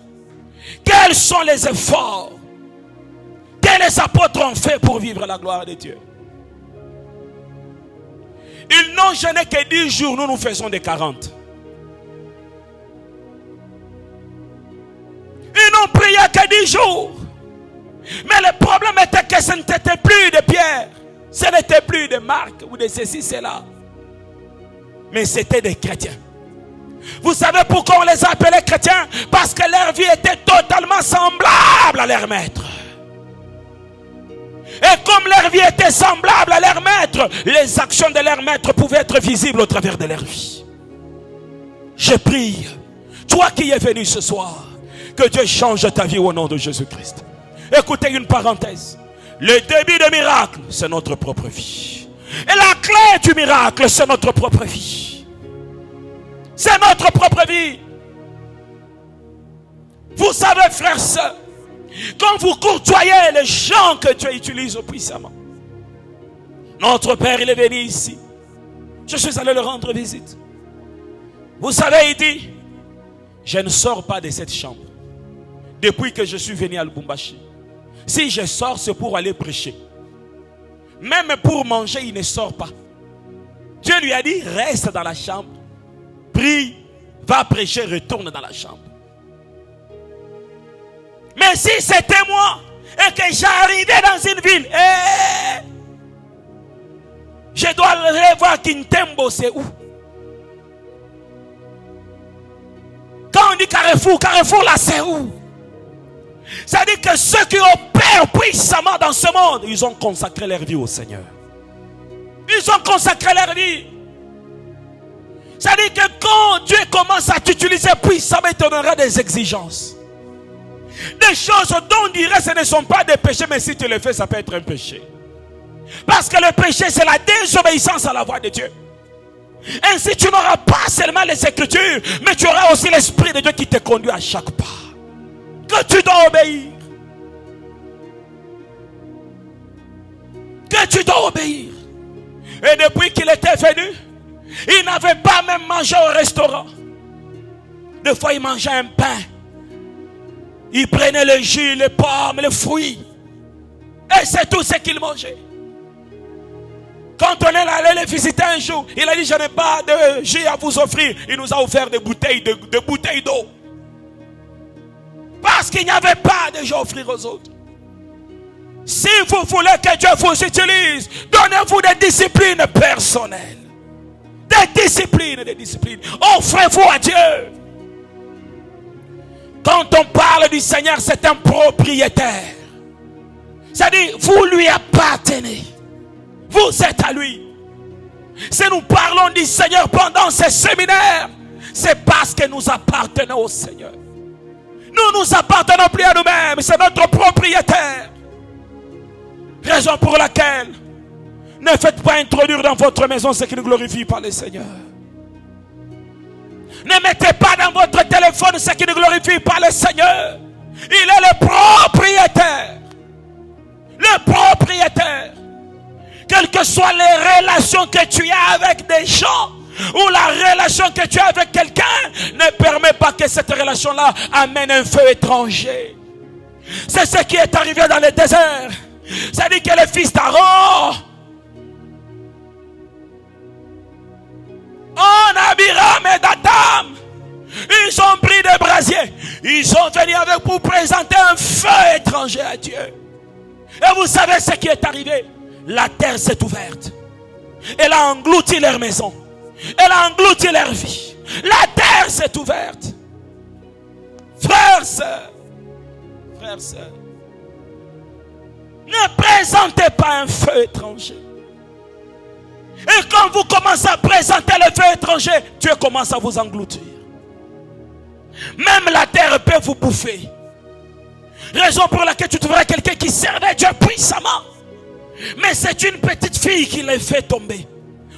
quels sont les efforts que les apôtres ont fait pour vivre la gloire de Dieu? Ils n'ont jeûné que 10 jours, nous faisons des 40. Ils n'ont prié que 10 jours. Mais le problème était que ce n'était plus de Pierre, ce n'était plus de Marc ou de ceci, cela. Mais c'était des chrétiens. Vous savez pourquoi on les appelait chrétiens? Parce que leur vie était totalement semblable à leur maître. Et comme leur vie était semblable à leur maître, les actions de leur maître pouvaient être visibles au travers de leur vie. Je prie, toi qui es venu ce soir, que Dieu change ta vie au nom de Jésus-Christ. Écoutez une parenthèse. Le début du miracle, c'est notre propre vie. Et la clé du miracle, c'est notre propre vie. C'est notre propre vie. Vous savez, frères et sœurs, quand vous courtoyez les gens que Dieu utilise puissamment. Notre Père, il est venu ici. Je suis allé le rendre visite. Vous savez, il dit, je ne sors pas de cette chambre depuis que je suis venu à Lubumbashi. Si je sors, c'est pour aller prêcher. Même pour manger, il ne sort pas. Dieu lui a dit, reste dans la chambre, prie, va prêcher, retourne dans la chambre. Mais si c'était moi et que j'arrivais dans une ville, je dois aller voir Kintembo, c'est où? Quand on dit Carrefour, Carrefour là c'est où? Ça dit que ceux qui opèrent puissamment dans ce monde, ils ont consacré leur vie au Seigneur. Ils ont consacré leur vie. Ça dit que quand Dieu commence à t'utiliser puissamment, il te donnera des exigences. Des choses dont on dirait ce ne sont pas des péchés, mais si tu le fais, ça peut être un péché. Parce que le péché, c'est la désobéissance à la voix de Dieu. Ainsi, tu n'auras pas seulement les Écritures, mais tu auras aussi l'Esprit de Dieu qui te conduit à chaque pas. Que tu dois obéir. Que tu dois obéir. Et depuis qu'il était venu, il n'avait pas même mangé au restaurant. Des fois, il mangeait un pain. Il prenait le jus, les pommes, les fruits. Et c'est tout ce qu'il mangeait. Quand on est allé le visiter un jour, il a dit, je n'ai pas de jus à vous offrir. Il nous a offert des bouteilles d'eau. Parce qu'il n'y avait pas de jus à offrir aux autres. Si vous voulez que Dieu vous utilise, donnez-vous des disciplines personnelles. Des disciplines. Offrez-vous à Dieu. Quand on parle du Seigneur, c'est un propriétaire. C'est-à-dire, vous lui appartenez. Vous êtes à lui. Si nous parlons du Seigneur pendant ces séminaires, c'est parce que nous appartenons au Seigneur. Nous nous appartenons plus à nous-mêmes, c'est notre propriétaire. Raison pour laquelle ne faites pas introduire dans votre maison ce qui ne glorifie pas le Seigneur. Ne mettez pas dans votre téléphone ce qui ne glorifie pas le Seigneur. Il est le propriétaire. Le propriétaire. Quelles que soient les relations que tu as avec des gens, ou la relation que tu as avec quelqu'un, ne permet pas que cette relation-là amène un feu étranger. C'est ce qui est arrivé dans le désert. Ça dit que les fils d'Aaron, en Abiram et Datam, ils ont pris des brasiers. Ils sont venus avec pour présenter un feu étranger à Dieu. Et vous savez ce qui est arrivé? La terre s'est ouverte. Elle a englouti leur maison. Elle a englouti leur vie. La terre s'est ouverte. Frères, sœurs, ne présentez pas un feu étranger. Et quand vous commencez à présenter le feu étranger, Dieu commence à vous engloutir. Même la terre peut vous bouffer. Raison pour laquelle tu trouveras quelqu'un qui servait Dieu puissamment. Mais c'est une petite fille qui l'a fait tomber.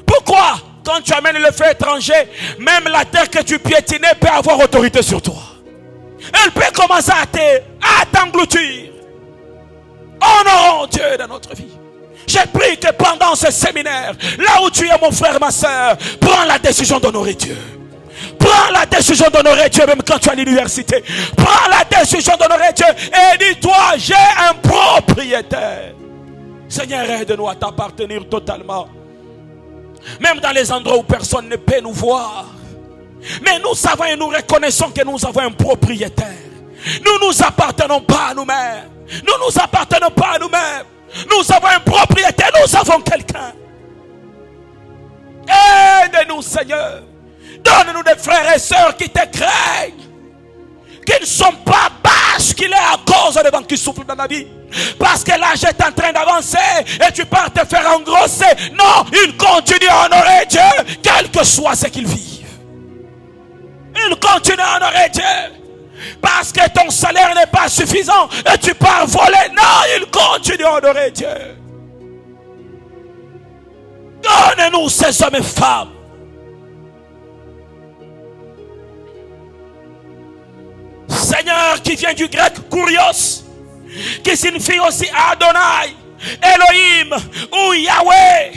Pourquoi, quand tu amènes le feu étranger, même la terre que tu piétinais peut avoir autorité sur toi? Elle peut commencer à t'engloutir. Honorons Dieu dans notre vie. J'ai pris que pendant ce séminaire, là où tu es mon frère, ma soeur, prends la décision d'honorer Dieu. Prends la décision d'honorer Dieu même quand tu es à l'université. Prends la décision d'honorer Dieu et dis-toi, j'ai un propriétaire. Seigneur, aide-nous à t'appartenir totalement. Même dans les endroits où personne ne peut nous voir. Mais nous savons et nous reconnaissons que nous avons un propriétaire. Nous ne nous appartenons pas à nous-mêmes. Nous ne nous appartenons pas à nous-mêmes. Nous avons un propriétaire, nous avons quelqu'un. Aide-nous, Seigneur. Donne-nous des frères et sœurs qui te craignent, qui ne sont pas basculés à cause des vents qui soufflent dans la vie. Parce que l'âge est en train d'avancer et tu pars te faire engrosser. Non, ils continuent à honorer Dieu, quel que soit ce qu'ils vivent. Ils continuent à honorer Dieu. Parce que ton salaire n'est pas suffisant et tu pars voler. Non, ils continuent à honorer Dieu. Donne-nous ces hommes et femmes. Seigneur, qui vient du grec kurios, qui signifie aussi Adonai, Elohim ou Yahweh.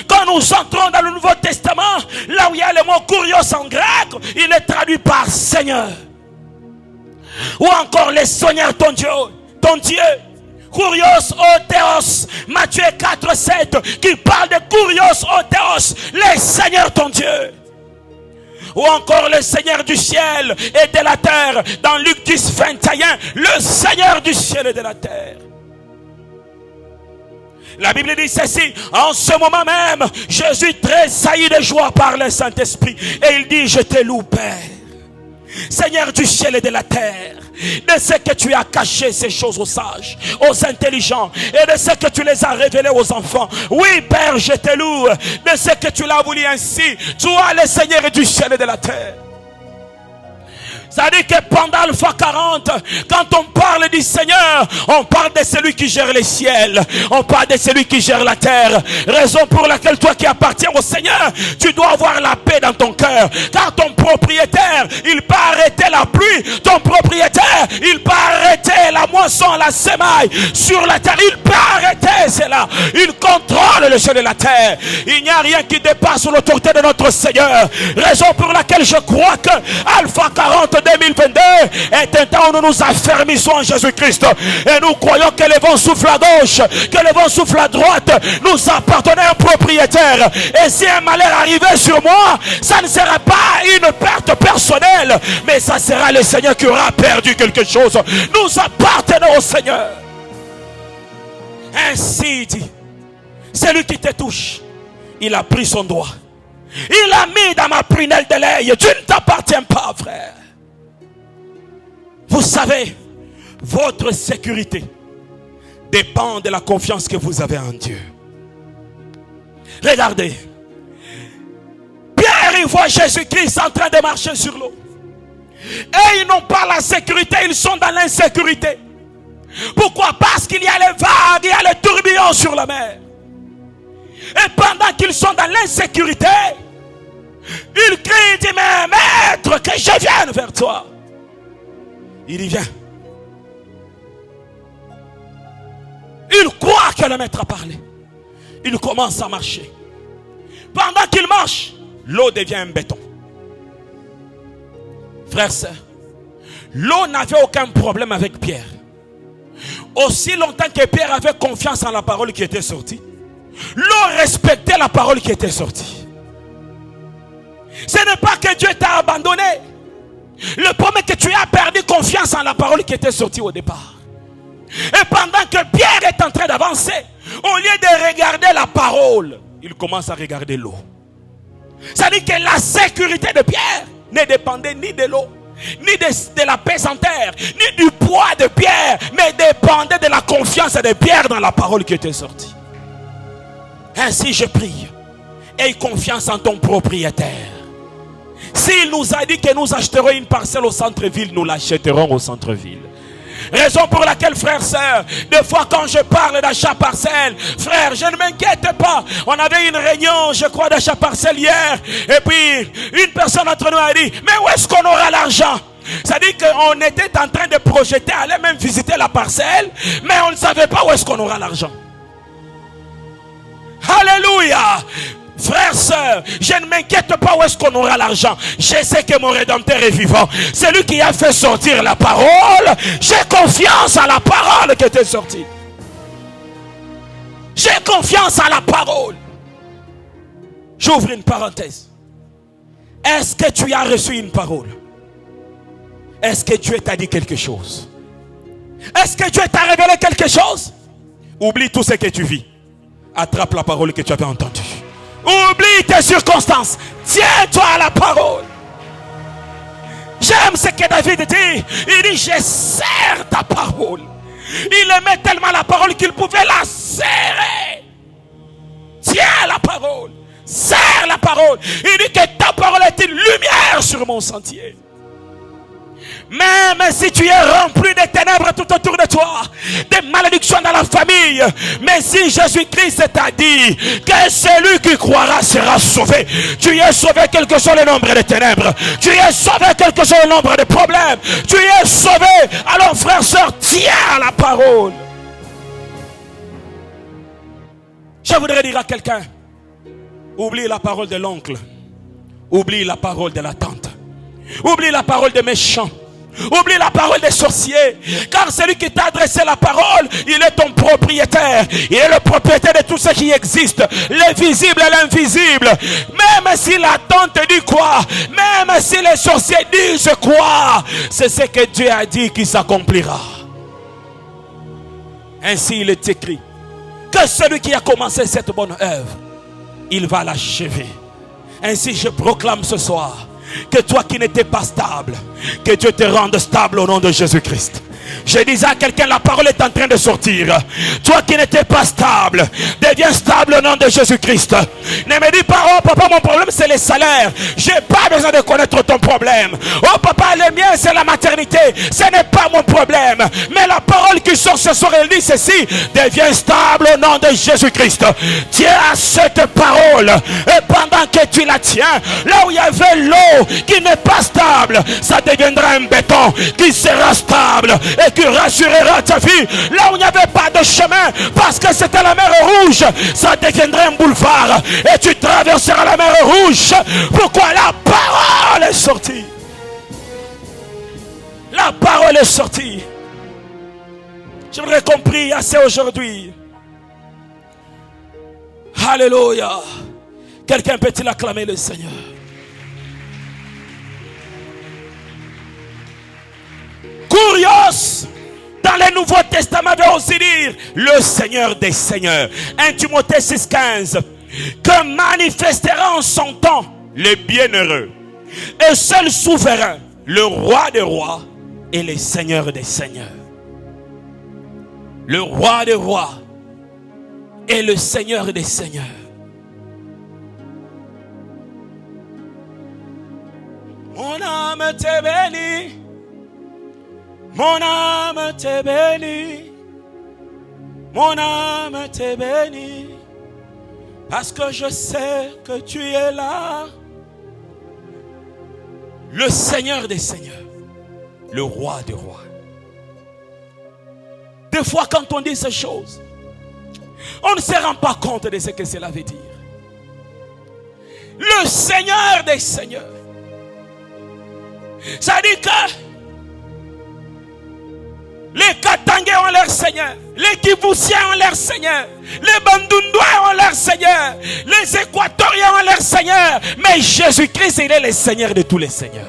Quand nous entrons dans le Nouveau Testament, là où il y a le mot kurios en grec, il est traduit par Seigneur. Ou encore les Seigneurs ton Dieu. Kurios o Théos, Matthieu 4:7, qui parle de Kurios o Théos, les Seigneurs ton Dieu. Ou encore le Seigneur du ciel et de la terre, dans Luc 10:21, le Seigneur du ciel et de la terre. La Bible dit ceci, en ce moment même, Jésus tressaillit de joie par le Saint-Esprit, et il dit, je te loue, Père, Seigneur du ciel et de la terre, de ce que tu as caché ces choses aux sages, aux intelligents, et de ce que tu les as révélées aux enfants. Oui, Père, je te loue, de ce que tu l'as voulu ainsi, toi le Seigneur du ciel et de la terre. Ça dit que pendant Alpha 40, quand on parle du Seigneur, on parle de celui qui gère les ciels, on parle de celui qui gère la terre. Raison pour laquelle toi qui appartiens au Seigneur, tu dois avoir la paix dans ton cœur. Car ton propriétaire, il peut arrêter la pluie. Ton propriétaire, il peut arrêter la moisson, la semaille sur la terre. Il peut arrêter cela. Il contrôle le ciel et la terre. Il n'y a rien qui dépasse l'autorité de notre Seigneur. Raison pour laquelle je crois que Alpha 40 2022 est un temps où nous nous affermissons en Jésus-Christ et nous croyons que le vent souffle à gauche, que le vent souffle à droite. Nous appartenons à un propriétaire, et si un malheur arrivait sur moi, ça ne sera pas une perte personnelle, mais ça sera le Seigneur qui aura perdu quelque chose. Nous appartenons au Seigneur. Ainsi dit, celui qui te touche, il a pris son doigt, il l'a mis dans ma prunelle de l'œil. Tu ne t'appartiens pas, frère. Vous savez, votre sécurité dépend de la confiance que vous avez en Dieu. Regardez, Pierre, il voit Jésus-Christ en train de marcher sur l'eau. Et ils n'ont pas la sécurité, ils sont dans l'insécurité. Pourquoi? Parce qu'il y a les vagues, il y a les tourbillons sur la mer. Et pendant qu'ils sont dans l'insécurité, ils crient, disent, mais maître, que je vienne vers toi. Il y vient. Il croit que le maître a parlé. Il commence à marcher. Pendant qu'il marche, l'eau devient un béton. Frères, sœurs, l'eau n'avait aucun problème avec Pierre. Aussi longtemps que Pierre avait confiance en la parole qui était sortie, l'eau respectait la parole qui était sortie. Ce n'est pas que Dieu t'a abandonné. Le problème est que tu as perdu confiance en la parole qui était sortie au départ. Et pendant que Pierre est en train d'avancer, au lieu de regarder la parole, il commence à regarder l'eau. Ça dit que la sécurité de Pierre ne dépendait ni de l'eau, ni de la pesanteur, ni du poids de Pierre, mais dépendait de la confiance de Pierre dans la parole qui était sortie. Ainsi je prie, aie confiance en ton propriétaire. S'il nous a dit que nous achèterons une parcelle au centre-ville, nous l'achèterons au centre-ville. Raison pour laquelle, frère, sœur, des fois quand je parle d'achat partiel, frère, je ne m'inquiète pas. On avait une réunion, je crois, d'achat partiel hier. Et puis, une personne entre nous a dit, mais où est-ce qu'on aura l'argent? C'est-à-dire qu'on était en train de projeter, aller même visiter la parcelle, mais on ne savait pas où est-ce qu'on aura l'argent. Alléluia! Frère, sœur, je ne m'inquiète pas où est-ce qu'on aura l'argent. Je sais que mon Rédempteur est vivant. C'est lui qui a fait sortir la parole. J'ai confiance à la parole qui était sortie. J'ai confiance à la parole. J'ouvre une parenthèse. Est-ce que tu as reçu une parole? Est-ce que Dieu t'a dit quelque chose? Est-ce que Dieu t'a révélé quelque chose? Oublie tout ce que tu vis. Attrape la parole que tu avais entendue. Oublie tes circonstances. Tiens-toi à la parole. J'aime ce que David dit. Il dit, je serre ta parole. Il aimait tellement la parole qu'il pouvait la serrer. Tiens la parole. Serre la parole. Il dit que ta parole est une lumière sur mon sentier. Même si tu es rempli de ténèbres tout autour de toi, des malédictions dans la famille, mais si Jésus-Christ t'a dit que celui qui croira sera sauvé, tu es sauvé quel que soit le nombre de ténèbres, tu es sauvé quel que soit le nombre de problèmes, tu es sauvé. Alors frère, sœur, tiens à la parole. Je voudrais dire à quelqu'un, oublie la parole de l'oncle, oublie la parole de la tante, oublie la parole des méchants, oublie la parole des sorciers, car celui qui t'a adressé la parole, il est ton propriétaire. Il est le propriétaire de tout ce qui existe, l'invisible et l'invisible. Même si la tante dit quoi, même si les sorciers disent quoi, c'est ce que Dieu a dit qui s'accomplira. Ainsi il est écrit que celui qui a commencé cette bonne œuvre, il va l'achever. Ainsi je proclame ce soir que toi qui n'étais pas stable, que Dieu te rende stable au nom de Jésus-Christ. Je disais à quelqu'un, la parole est en train de sortir. Toi qui n'étais pas stable, deviens stable au nom de Jésus-Christ. Ne me dis pas, oh papa, mon problème c'est les salaires. J'ai pas besoin de connaître ton problème. Oh papa, le mien c'est la maternité. Ce n'est pas mon problème. Mais la parole qui sort ce soir, elle dit ceci: deviens stable au nom de Jésus-Christ. Tiens à cette parole. Et pendant que tu la tiens, là où il y avait l'eau qui n'est pas stable, ça deviendra un béton qui sera stable et qui rassurera ta vie. Là où il n'y avait pas de chemin, parce que c'était la mer Rouge, ça deviendra un boulevard et tu traverseras la mer Rouge. Pourquoi? La parole est sortie. La parole est sortie. J'aimerais qu'on prie assez aujourd'hui. Alléluia. Quelqu'un peut-il acclamer le Seigneur? Curios, dans le Nouveau Testament, veut aussi dire le Seigneur des Seigneurs. 1 Timothée 6,15. Que manifestera en son temps les bienheureux et seul souverain, le roi des rois et le Seigneur des seigneurs. Le roi des rois et le Seigneur des seigneurs. Mon âme te bénit. Mon âme te bénit, mon âme te bénit, parce que je sais que tu es là. Le Seigneur des seigneurs, le roi des rois. Des fois quand on dit ces choses, on ne se rend pas compte de ce que cela veut dire. Le Seigneur des seigneurs. Ça dit que les Katangais ont leur Seigneur, les Kivusiens ont leur Seigneur, les Bandundois ont leur Seigneur, les Équatoriens ont leur Seigneur, mais Jésus-Christ, il est le Seigneur de tous les seigneurs.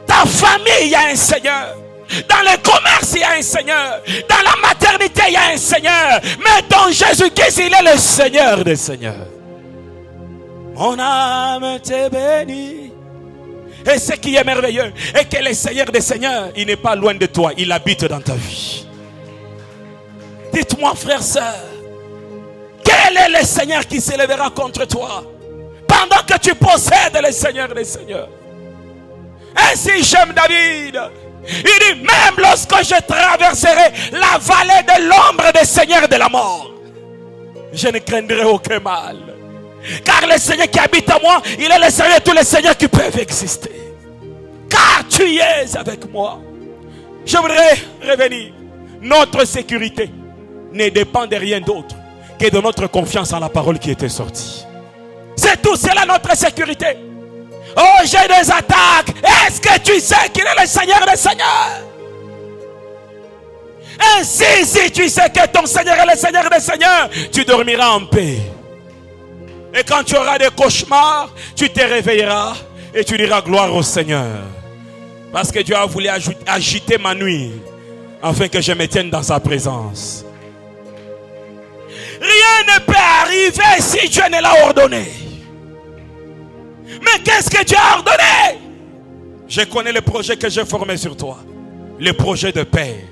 Ta famille, il y a un Seigneur. Dans le commerce, il y a un Seigneur. Dans la maternité, il y a un Seigneur. Mais dans Jésus-Christ, il est le Seigneur des seigneurs. Mon âme te bénit. Et ce qui est merveilleux est que le Seigneur des seigneurs, il n'est pas loin de toi, il habite dans ta vie. Dites-moi, frère, sœur, quel est le Seigneur qui s'élèvera contre toi pendant que tu possèdes le Seigneur des seigneurs? Ainsi j'aime David. Il dit, même lorsque je traverserai la vallée de l'ombre des seigneurs de la mort, je ne craindrai aucun mal. Car le Seigneur qui habite en moi, il est le Seigneur de tous les seigneurs qui peuvent exister. Car tu es avec moi. Je voudrais revenir. Notre sécurité ne dépend de rien d'autre que de notre confiance en la parole qui était sortie. C'est tout cela notre sécurité. Oh, j'ai des attaques. Est-ce que tu sais qu'il est le Seigneur des seigneurs? Ainsi, si tu sais que ton Seigneur est le Seigneur des seigneurs, tu dormiras en paix. Et quand tu auras des cauchemars, tu te réveilleras et tu diras gloire au Seigneur. Parce que Dieu a voulu agiter ma nuit afin que je me tienne dans sa présence. Rien ne peut arriver si Dieu ne l'a ordonné. Mais qu'est-ce que Dieu a ordonné? Je connais le projet que j'ai formé sur toi. Le projet de paix.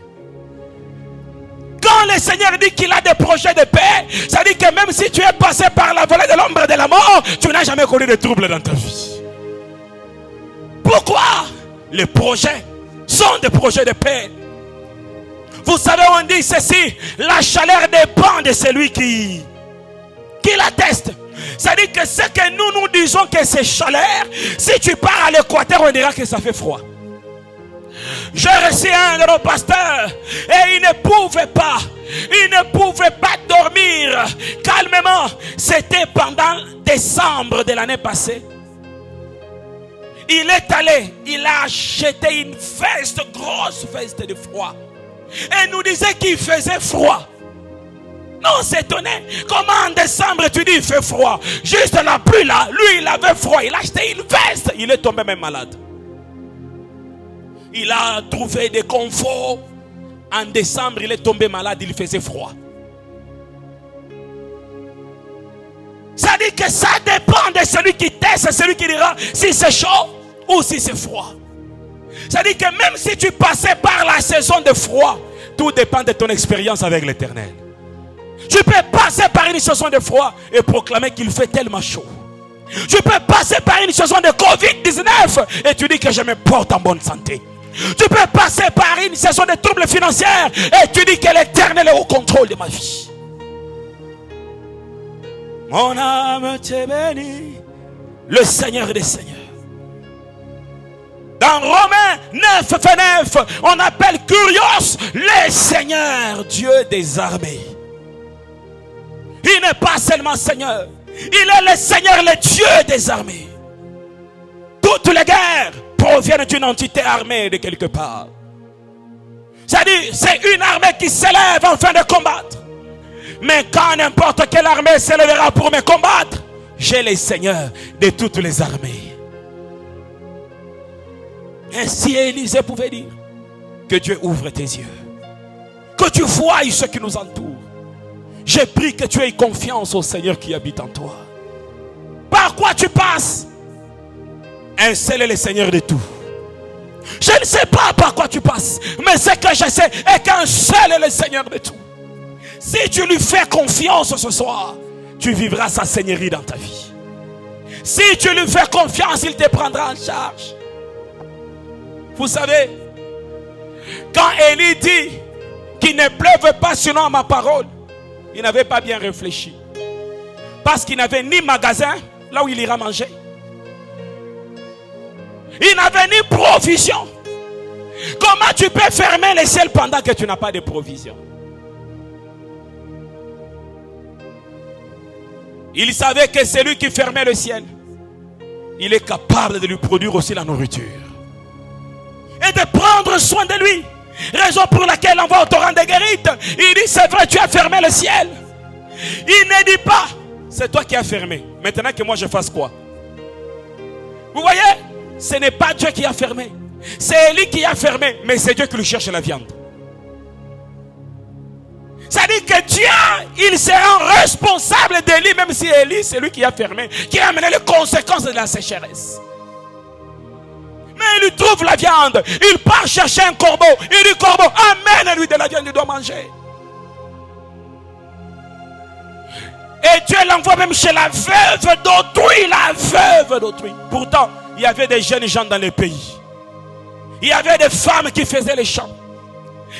Quand le Seigneur dit qu'il a des projets de paix, ça dit que même si tu es passé par la vallée de l'ombre de la mort, tu n'as jamais connu de troubles dans ta vie. Pourquoi? Les projets sont des projets de paix. Vous savez, on dit ceci, la chaleur dépend de celui qui l'atteste. Ça dit que ce que nous disons que c'est chaleur, si tu pars à l'équateur, on dira que ça fait froid. J'ai reçu un de nos pasteurs et il ne pouvait pas dormir calmement. C'était pendant décembre de l'année passée. Il est allé, il a acheté une veste, grosse veste de froid. Et nous disait qu'il faisait froid. Non, on s'étonnait. Comment en décembre tu dis il fait froid? Juste la pluie là, lui il avait froid. Il a acheté une veste, il est tombé même malade. Il a trouvé des conforts. En décembre, il est tombé malade, il faisait froid. Ça dit que ça dépend de celui qui teste, celui qui dira si c'est chaud ou si c'est froid. Ça dit que même si tu passais par la saison de froid, tout dépend de ton expérience avec l'Éternel. Tu peux passer par une saison de froid et proclamer qu'il fait tellement chaud. Tu peux passer par une saison de Covid-19 et tu dis que je me porte en bonne santé. Tu peux passer par une saison de troubles financiers et tu dis que l'Éternel est au contrôle de ma vie. Mon âme te bénit, le Seigneur des Seigneurs. Dans Romains 9:9, on appelle Kurios le Seigneur, Dieu des armées. Il n'est pas seulement Seigneur, il est le Seigneur, le Dieu des armées. Toutes les guerres proviennent d'une entité armée de quelque part. C'est-à-dire, c'est une armée qui s'élève afin de combattre. Mais quand n'importe quelle armée s'élèvera pour me combattre, j'ai les seigneurs de toutes les armées. Ainsi Élisée pouvait dire que Dieu ouvre tes yeux, que tu voies ce qui nous entoure. J'ai pris que tu aies confiance au Seigneur qui habite en toi. Par quoi tu passes? Un seul est le Seigneur de tout. Je ne sais pas par quoi tu passes, mais ce que je sais est qu'un seul est le Seigneur de tout. Si tu lui fais confiance ce soir, tu vivras sa seigneurie dans ta vie. Si tu lui fais confiance, il te prendra en charge. Vous savez, quand Élie dit qu'il ne pleuve pas sinon à ma parole, il n'avait pas bien réfléchi. Parce qu'il n'avait ni magasin là où il ira manger. Il n'avait ni provision. Comment tu peux fermer les ciels pendant que tu n'as pas de provision? Il savait que c'est lui qui fermait le ciel. Il est capable de lui produire aussi la nourriture. Et de prendre soin de lui. Raison pour laquelle on va au torrent de Guérite. Il dit c'est vrai, tu as fermé le ciel. Il ne dit pas c'est toi qui as fermé. Maintenant que moi je fasse quoi? Vous voyez? Ce n'est pas Dieu qui a fermé. C'est Élie qui a fermé. Mais c'est Dieu qui lui cherche la viande. Ça dit que Dieu, il sera responsable d'Élie, même si Élie, c'est lui qui a fermé, qui a amené les conséquences de la sécheresse. Mais il lui trouve la viande. Il part chercher un corbeau. Il dit corbeau, amène-lui de la viande, il doit manger. Et Dieu l'envoie même chez la veuve d'autrui. La veuve d'autrui. Pourtant, il y avait des jeunes gens dans le pays. Il y avait des femmes qui faisaient les chants.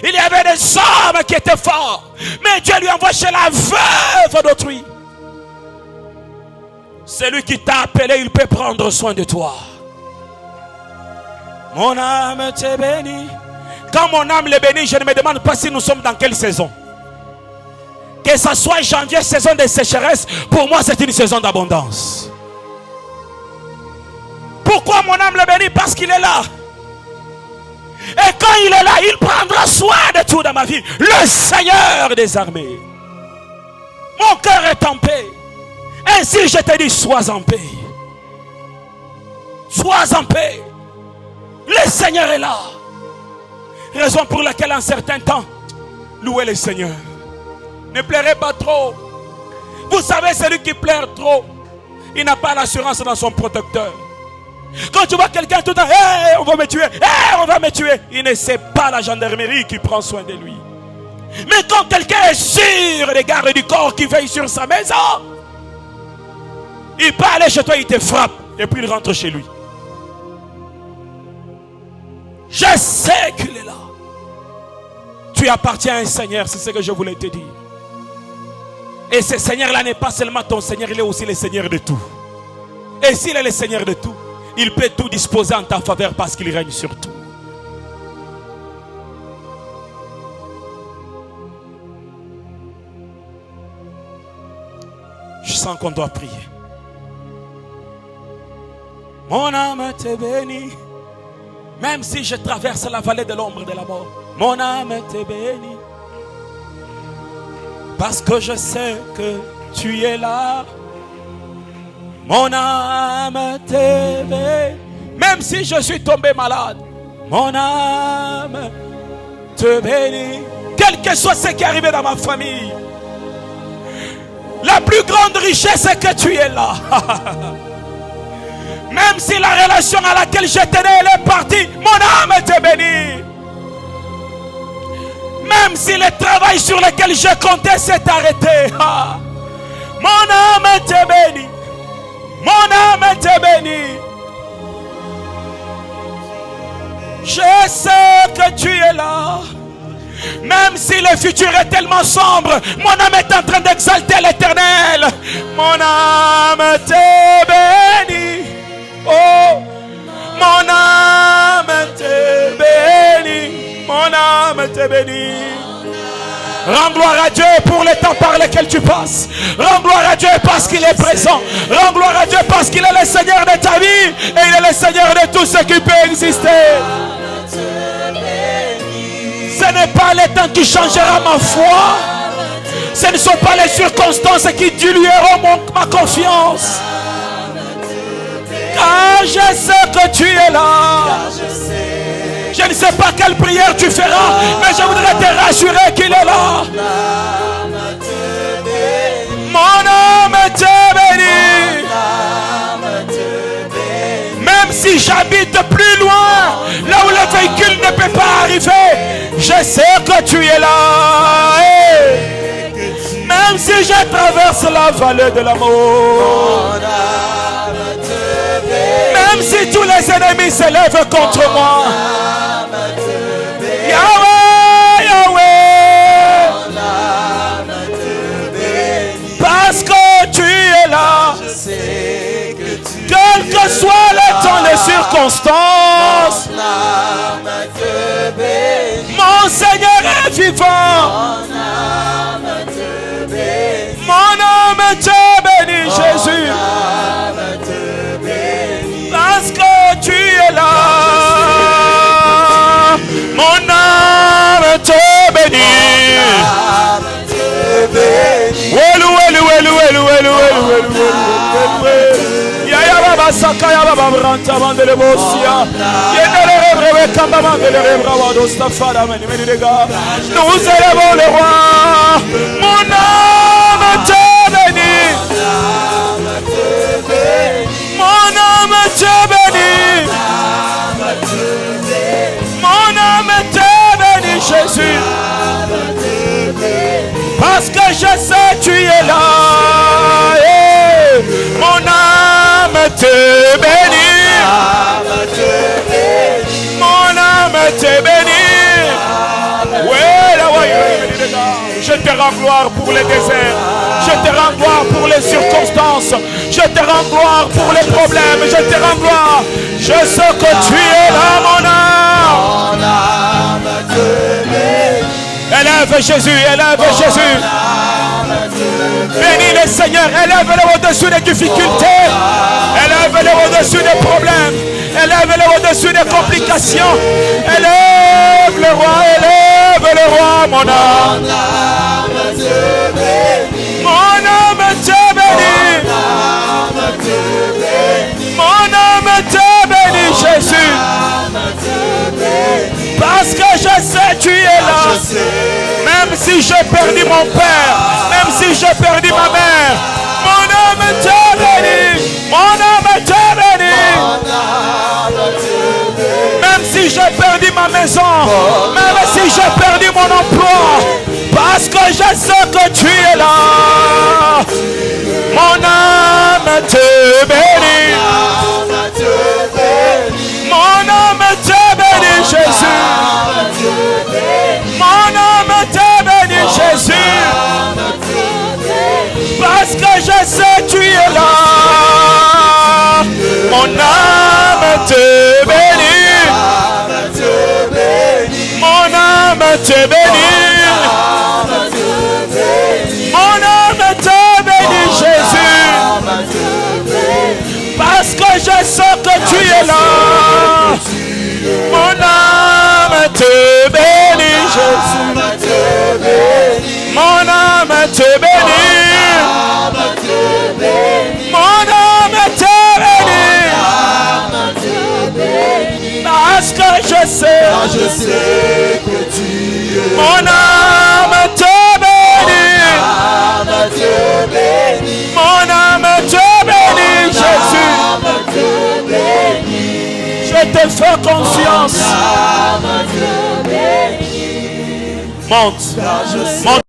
Il y avait des hommes qui étaient forts. Mais Dieu lui envoie chez la veuve d'autrui. Celui qui t'a appelé, il peut prendre soin de toi. Mon âme te bénit. Quand mon âme le bénit, je ne me demande pas si nous sommes dans quelle saison. Que ce soit janvier, saison de sécheresse, pour moi c'est une saison d'abondance. Pourquoi mon âme le bénit? Parce qu'il est là. Et quand il est là, il prendra soin de tout dans ma vie. Le Seigneur des armées. Mon cœur est en paix. Ainsi je te dis, sois en paix. Sois en paix. Le Seigneur est là. Raison pour laquelle en certains temps, louez le Seigneur. Ne pleurez pas trop. Vous savez, celui qui pleure trop, il n'a pas l'assurance dans son protecteur. Quand tu vois quelqu'un tout le temps, hey, on va me tuer, hey, on va me tuer, il ne sait pas la gendarmerie qui prend soin de lui. Mais quand quelqu'un est sûr des gardes du corps qui veillent sur sa maison, il peut aller chez toi, il te frappe et puis il rentre chez lui. Je sais qu'il est là. Tu appartiens à un Seigneur, c'est ce que je voulais te dire. Et ce Seigneur-là n'est pas seulement ton Seigneur, il est aussi le Seigneur de tout. Et s'il est le Seigneur de tout, il peut tout disposer en ta faveur parce qu'il règne sur tout. Je sens qu'on doit prier. Mon âme te bénit. Même si je traverse la vallée de l'ombre de la mort, mon âme te bénit. Parce que je sais que tu es là. Mon âme te bénit. Même si je suis tombé malade, mon âme te bénit. Quel que soit ce qui est arrivé dans ma famille, la plus grande richesse c'est que tu es là. Même si la relation à laquelle je tenais elle est partie, mon âme te bénit. Même si le travail sur lequel je comptais s'est arrêté, mon âme te bénit. Mon âme te bénit. Je sais que tu es là. Même si le futur est tellement sombre, mon âme est en train d'exalter l'Éternel. Mon âme te bénit. Oh, mon âme te bénit. Mon âme te bénit. Rends gloire à Dieu pour le temps par lequel tu passes. Rends gloire à Dieu parce qu'il est présent. Rends gloire à Dieu parce qu'il est le Seigneur de ta vie. Et il est le Seigneur de tout ce qui peut exister. Ce n'est pas le temps qui changera ma foi. Ce ne sont pas les circonstances qui dilueront ma confiance. Car je sais que tu es là. Je ne sais pas quelle prière tu feras, mais je voudrais te rassurer qu'il est là. Mon âme te bénit. Même si j'habite plus loin, là où le véhicule ne peut pas arriver, je sais que tu es là. Même si je traverse la vallée de la mort, même si tous les ennemis s'élèvent contre moi, Yahweh, Yahweh, parce que tu es là, quel que soit le temps, les circonstances, mon Seigneur est vivant. Mon âme te bénit, Jésus, parce que tu es là. Mon âme te bénit. Yaya baba sakaya baba branta mandele bosia. Yendele rebe kamba mandele rebe dosta fada meni dega. Nous élevons le roi. Mon âme te bénit. Mon âme te bénit. Mon âme te bénit, Jésus. Parce que je sais tu es là. Mon âme te bénit. Mon âme Je te rends gloire pour les déserts. Je te rends gloire pour les circonstances. Je te rends gloire pour les problèmes. Je te rends gloire. Je sais que tu es là, mon âme. Élève Jésus, élève Jésus. Bénis le Seigneur, élève-le au-dessus des difficultés. Élève-le au-dessus des problèmes. Élève-le au-dessus des complications. Élève le roi, mon âme. Mon âme te bénit. Mon âme te bénit, Jésus. Parce que je sais tu es là. Même si j'ai perdu mon père, même si j'ai perdu ma mère, mon âme te bénit. Mon âme te bénit. Même si j'ai perdu ma maison, même si j'ai perdu mon emploi, parce que je sais que tu es là. Mon âme te bénit. Mon âme te bénit, Jésus. Mon âme te bénit, Jésus. Parce que je sais tu es là. Mon âme te bénit. Mon âme te bénit. Mon âme te bénit, Jésus. Parce que je sais que tu es là. Mon âme te bénit, Jésus. Mon âme te bénit. Mon âme te bénit. Parce que je sais que tu es. mon âme te bénit. Mon âme te bénit, Jésus. Je te fais confiance. Monte